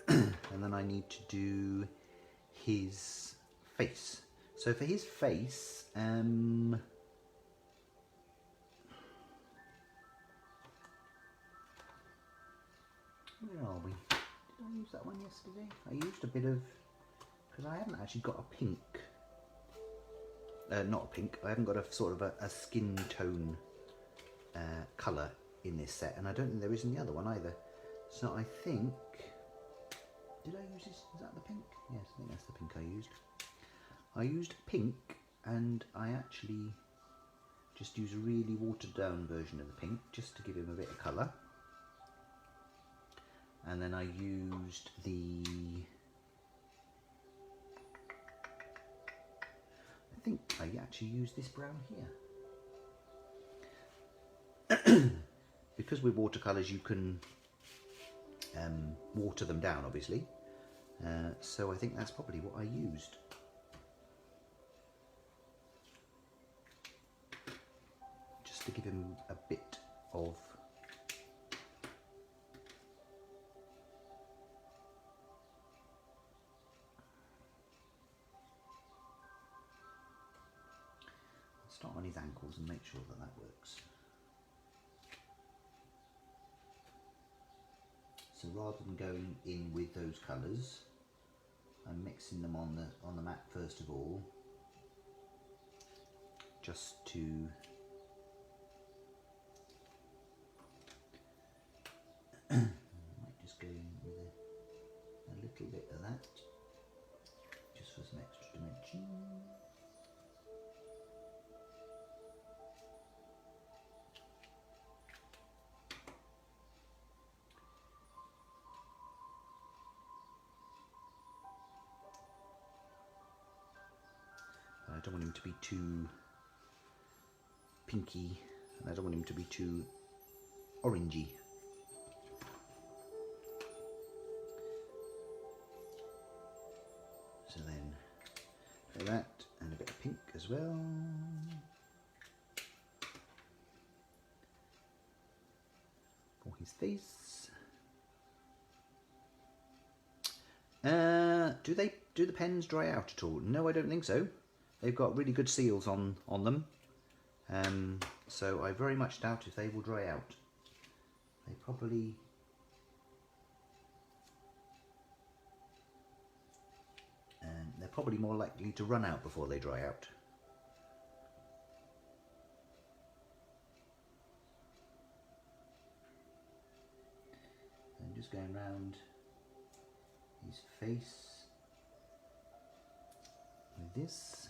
And then I need to do his face. So for his face, where are we? Did I use that one yesterday? I used a bit of, because I haven't actually got a pink. Not a pink, I haven't got a sort of a skin tone colour in this set, and I don't think there is in the other one either. So I think, did I use this? Is that the pink? Yes, I think that's the pink I used. I used pink, and I actually just used a really watered down version of the pink just to give him a bit of colour. And then I used the, I think I actually used this brown here. Because with watercolours you can water them down, obviously. So I think that's probably what I used. Just to give him a bit of start on his ankles and make sure that that works. So rather than going in with those colours, I'm mixing them on the mat first of all, just to might just go in with a little bit of that, just for some extra dimension. I don't want him to be too pinky, and I don't want him to be too orangey. So then, for that, and a bit of pink as well. For his face. Do the pens dry out at all? No, I don't think so. They've got really good seals on them. So I very much doubt if they will dry out. They probably... they're probably more likely to run out before they dry out. And just going round his face with this.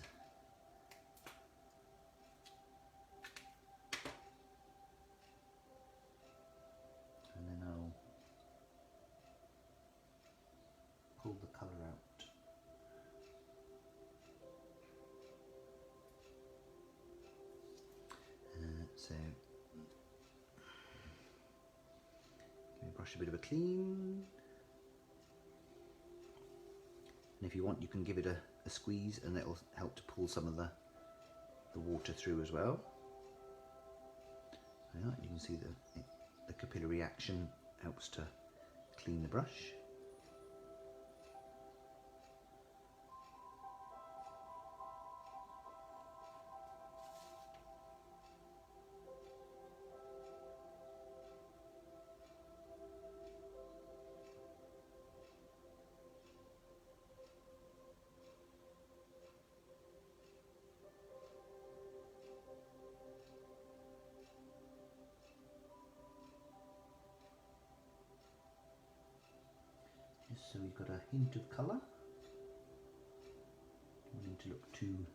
And then I'll pull the colour out. So give me brush a bit of a clean. And if you want, you can give it a squeeze, and it'll help to pull some of the water through as well. Yeah, you can see the capillary action helps to clean the brush. Just so we've got a hint of colour. Don't want it to look too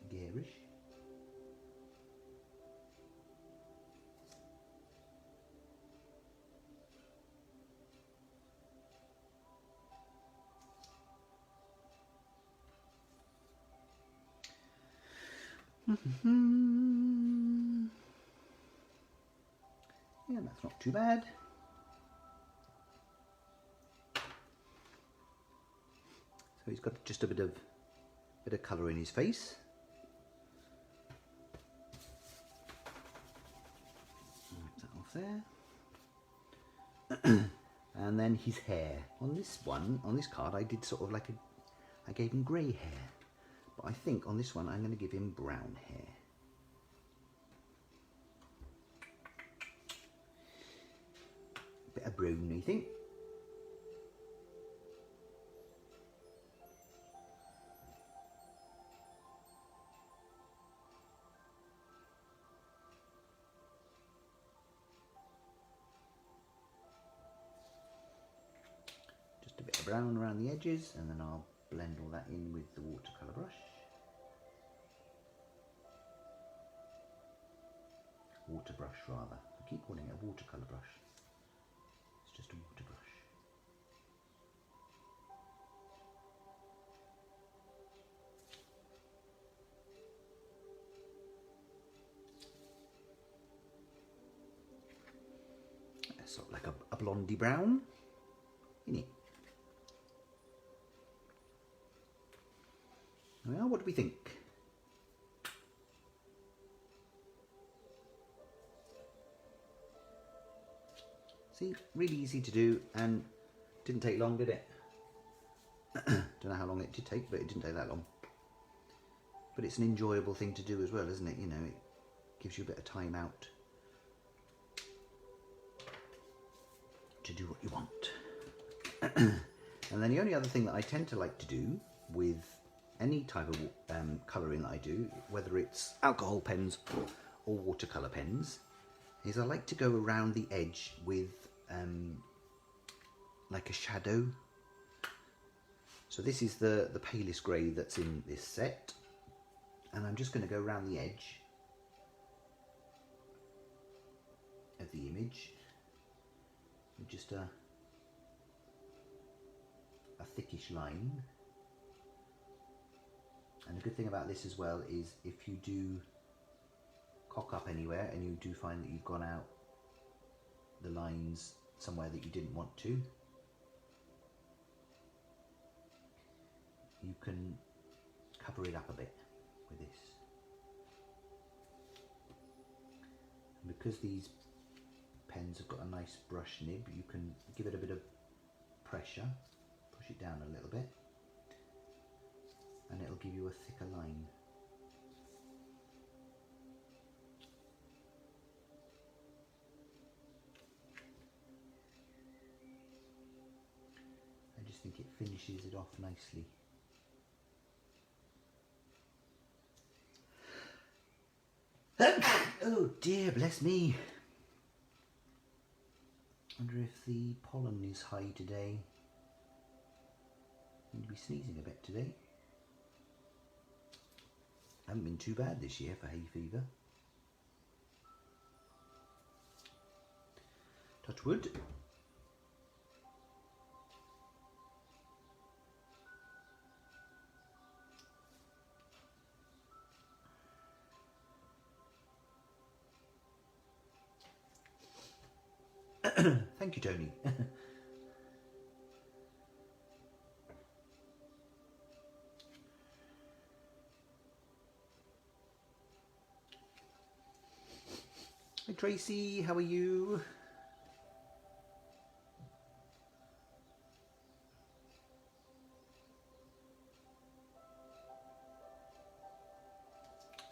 garish. Yeah, that's not too bad. So he's got just a bit of colour in his face. Wipe that off there. And then his hair. On this card, I did sort of like I gave him grey hair. But I think on this one, I'm going to give him brown hair. Bit of brown, I think. Just a bit of brown around the edges, and then I'll blend all that in with the watercolour brush. Water brush, rather. I keep calling it a watercolour brush. It's just a water brush. That's sort of like a blondie brown, isn't it? Well, what do we think? See, really easy to do, and didn't take long, did it? Don't know how long it did take, but it didn't take that long. But it's an enjoyable thing to do as well, isn't it? You know, it gives you a bit of time out to do what you want. And then the only other thing that I tend to like to do with any type of colouring that I do, whether it's alcohol pens or watercolour pens, is I like to go around the edge with like a shadow. So this is the palest grey that's in this set, and I'm just going to go around the edge of the image with just a thickish line. And the good thing about this as well is if you do cock up anywhere and you do find that you've gone out the lines somewhere that you didn't want to, you can cover it up a bit with this. And because these pens have got a nice brush nib, you can give it a bit of pressure, push it down a little bit, and it'll give you a thicker line. just think it finishes it off nicely. Oh dear, bless me. Wonder if the pollen is high today. Seem to be sneezing a bit today. Haven't been too bad this year for hay fever. Touch wood. Thank you, Tony. Hi Tracy, how are you?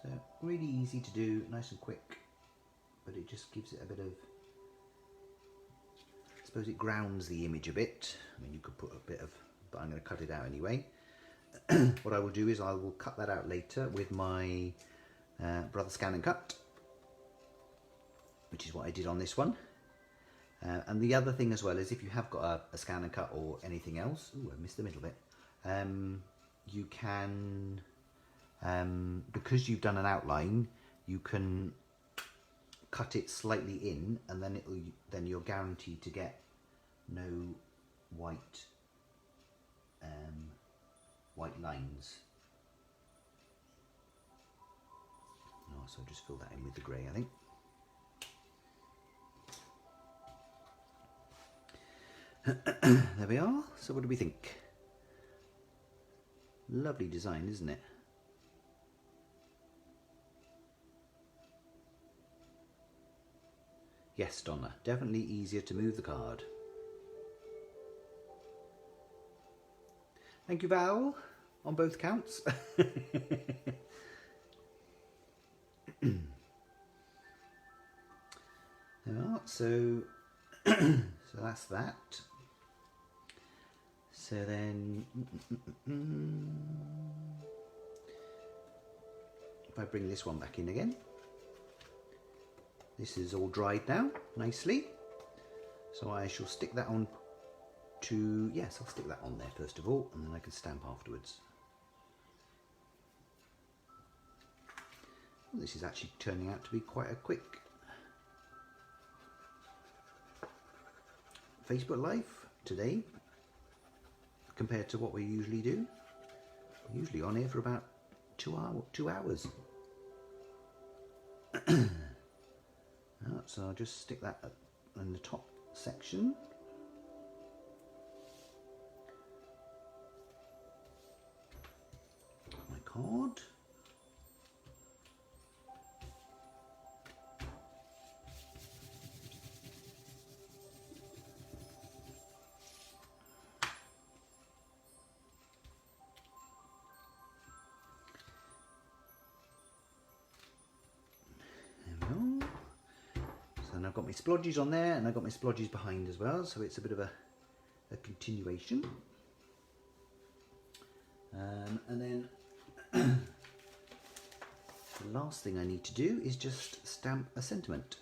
So really easy to do, nice and quick, but it just gives it a bit of, I suppose it grounds the image a bit. I mean, you could put a bit of, but I'm going to cut it out anyway. What I will do is I will cut that out later with my Brother Scan and Cut, which is what I did on this one. And the other thing as well is if you have got a scan and cut or anything else, ooh, I missed the middle bit, you can, because you've done an outline, you can cut it slightly in, and then you're guaranteed to get no white white lines. Oh, so I'll just fill that in with the grey, I think. There we are. So what do we think? Lovely design, isn't it? Yes, Donna, definitely easier to move the card. Thank you, Val, on both counts. There we are. So that's that. So then, if I bring this one back in again, this is all dried now, nicely. So I shall stick that on to, yes, I'll stick that on there first of all, and then I can stamp afterwards. Well, this is actually turning out to be quite a quick Facebook Live today, compared to what we usually do. We're usually on here for about 2 hours. So I'll just stick that in the top section. My card. I've got my splodges on there, and I've got my splodges behind as well, so it's a bit of a continuation. And then the last thing I need to do is just stamp a sentiment.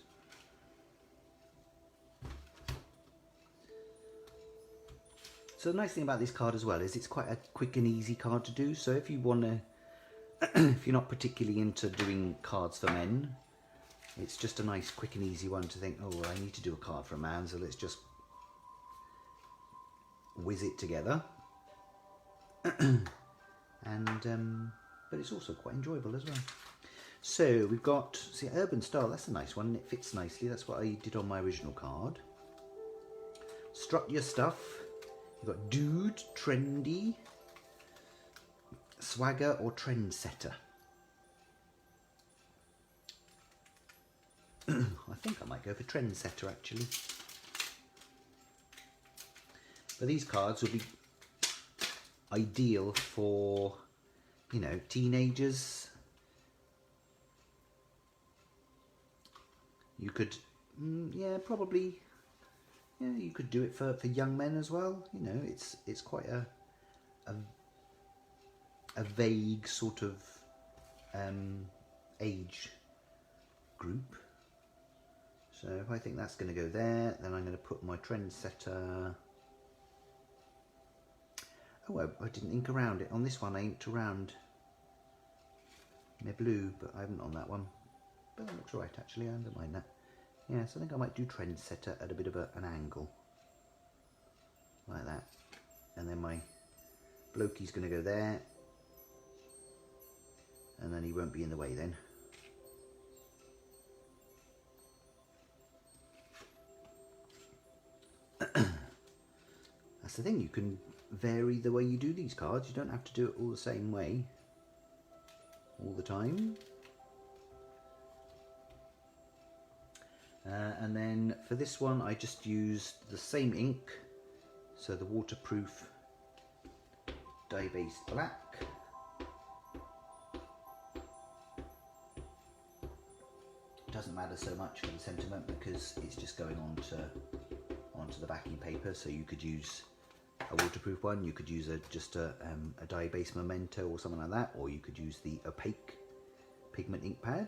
So the nice thing about this card as well is it's quite a quick and easy card to do. So if you want to, if you're not particularly into doing cards for men, it's just a nice, quick and easy one to think, oh, well, I need to do a card for a man, so let's just whiz it together. But it's also quite enjoyable as well. So we've got, see, urban style, that's a nice one. It fits nicely. That's what I did on my original card. Strut your stuff. You've got dude, trendy, swagger or trendsetter. I think I might go for trendsetter actually. But these cards would be ideal for, you know, teenagers. You could, yeah, probably yeah, you could do it for young men as well. You know, it's quite a vague sort of age group. So if I think that's going to go there, then I'm going to put my trendsetter. Oh, I didn't ink around it. On this one I inked around my blue, but I haven't on that one. But that looks right actually, I don't mind that. Yeah, so I think I might do trendsetter at a bit of an angle. Like that. And then my blokey's going to go there. And then he won't be in the way then. That's the thing, you can vary the way you do these cards. You don't have to do it all the same way all the time. And then for this one I just used the same ink, so the waterproof dye-based black. It doesn't matter so much for the sentiment because it's just going onto the backing paper, so you could use a waterproof one, you could use just a dye-based memento or something like that, or you could use the opaque pigment ink pad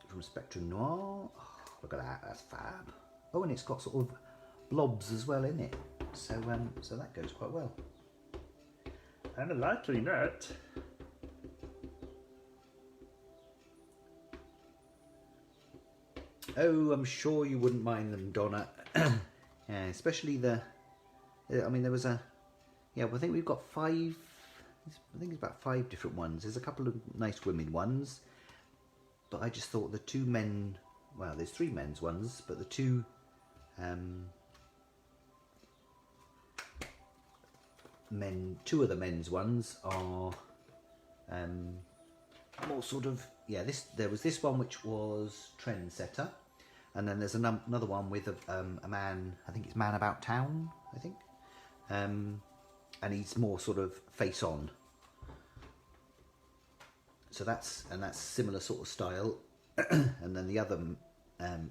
from Spectrum Noir. Oh, look at that, that's fab. Oh, and it's got sort of blobs as well in it, so so that goes quite well. And a lightly net. Oh, I'm sure you wouldn't mind them, Donna. Yeah, especially I mean, there was I think we've got 5, I think it's about 5 different ones. There's a couple of nice women ones, but I just thought the 2 men, well, there's 3 men's ones, but the 2 2 of the men's ones are more sort of, yeah, there was this one which was trendsetter, and then there's another one with a man, I think it's Man About Town, I think, and he's more sort of face on. So that's similar sort of style. And then the other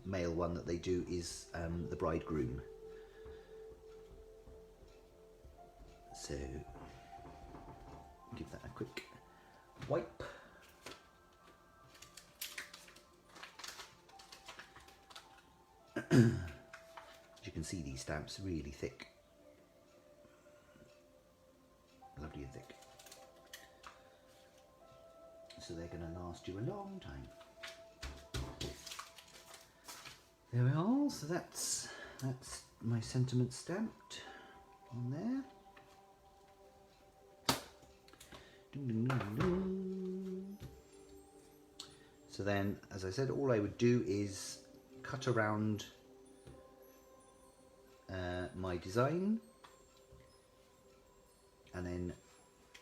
male one that they do is the bridegroom. So give that a quick wipe. As you can see, these stamps are really thick, lovely and thick, so they're going to last you a long time. There we are. So that's my sentiment stamped on there. Ding, ding, ding, ding. So then, as I said, all I would do is cut around my design, and then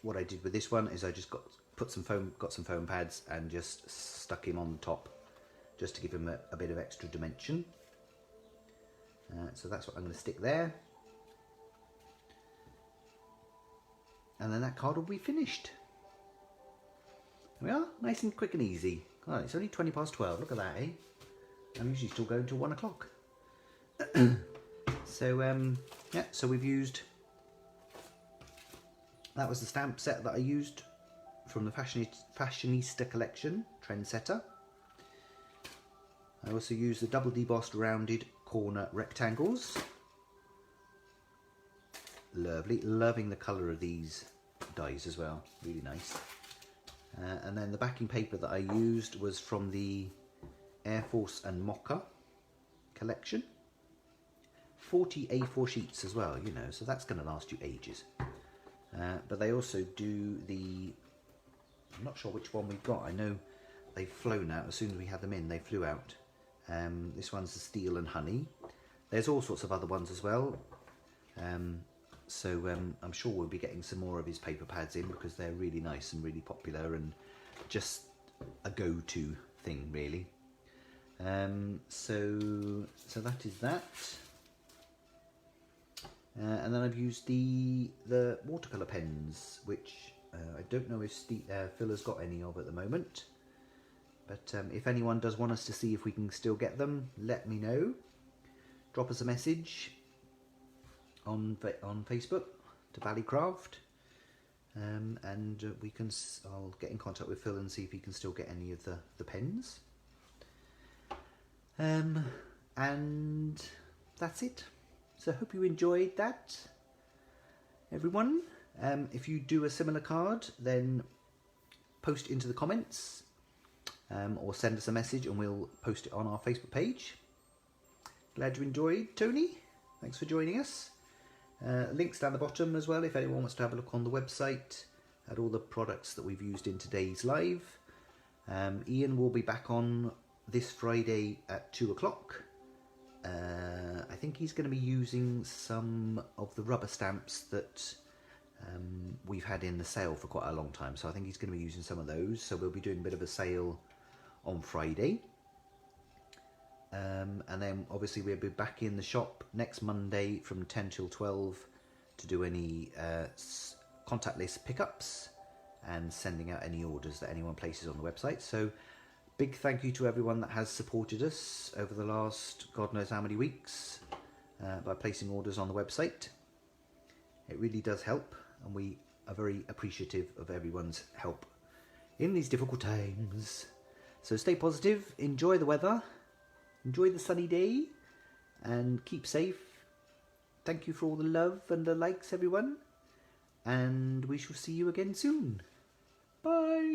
what I did with this one is I just got some foam pads and just stuck him on the top, just to give him a bit of extra dimension. So that's what I'm going to stick there, and then that card will be finished. There we are, nice and quick and easy. Oh, it's only 12. Look at that, eh? I'm usually still going till 1 o'clock. So yeah, so we've used, that was the stamp set that I used from the Fashionista collection, Trendsetter. I also used the double debossed rounded corner rectangles. Lovely, loving the colour of these dies as well, really nice. And then the backing paper that I used was from the Air Force and Mocha collection. 40 A4 sheets as well, you know, so that's going to last you ages. But they also do I'm not sure which one we've got. I know they've flown out as soon as we had them in. They flew out. This one's the Steel and Honey. There's all sorts of other ones as well. So I'm sure we'll be getting some more of his paper pads in, because they're really nice and really popular and just a go-to thing, really. So that is that. And then I've used the watercolour pens, which I don't know if Phil has got any of at the moment. But if anyone does want us to see if we can still get them, let me know. Drop us a message on Facebook to Valleycraft, and I'll get in contact with Phil and see if he can still get any of the pens. And that's it. So I hope you enjoyed that, everyone. If you do a similar card, then post it into the comments, or send us a message and we'll post it on our Facebook page. Glad you enjoyed, Tony. Thanks for joining us. Links down the bottom as well if anyone wants to have a look on the website at all the products that we've used in today's live. Ian will be back on this Friday at 2 o'clock. I think he's going to be using some of the rubber stamps that we've had in the sale for quite a long time, so I think he's going to be using some of those. So we'll be doing a bit of a sale on Friday, and then obviously we'll be back in the shop next Monday from 10 till 12 to do any contact list pickups and sending out any orders that anyone places on the website. So big thank you to everyone that has supported us over the last God knows how many weeks by placing orders on the website. It really does help, and we are very appreciative of everyone's help in these difficult times. So stay positive, enjoy the weather, enjoy the sunny day, and keep safe. Thank you for all the love and the likes, everyone, and we shall see you again soon. Bye.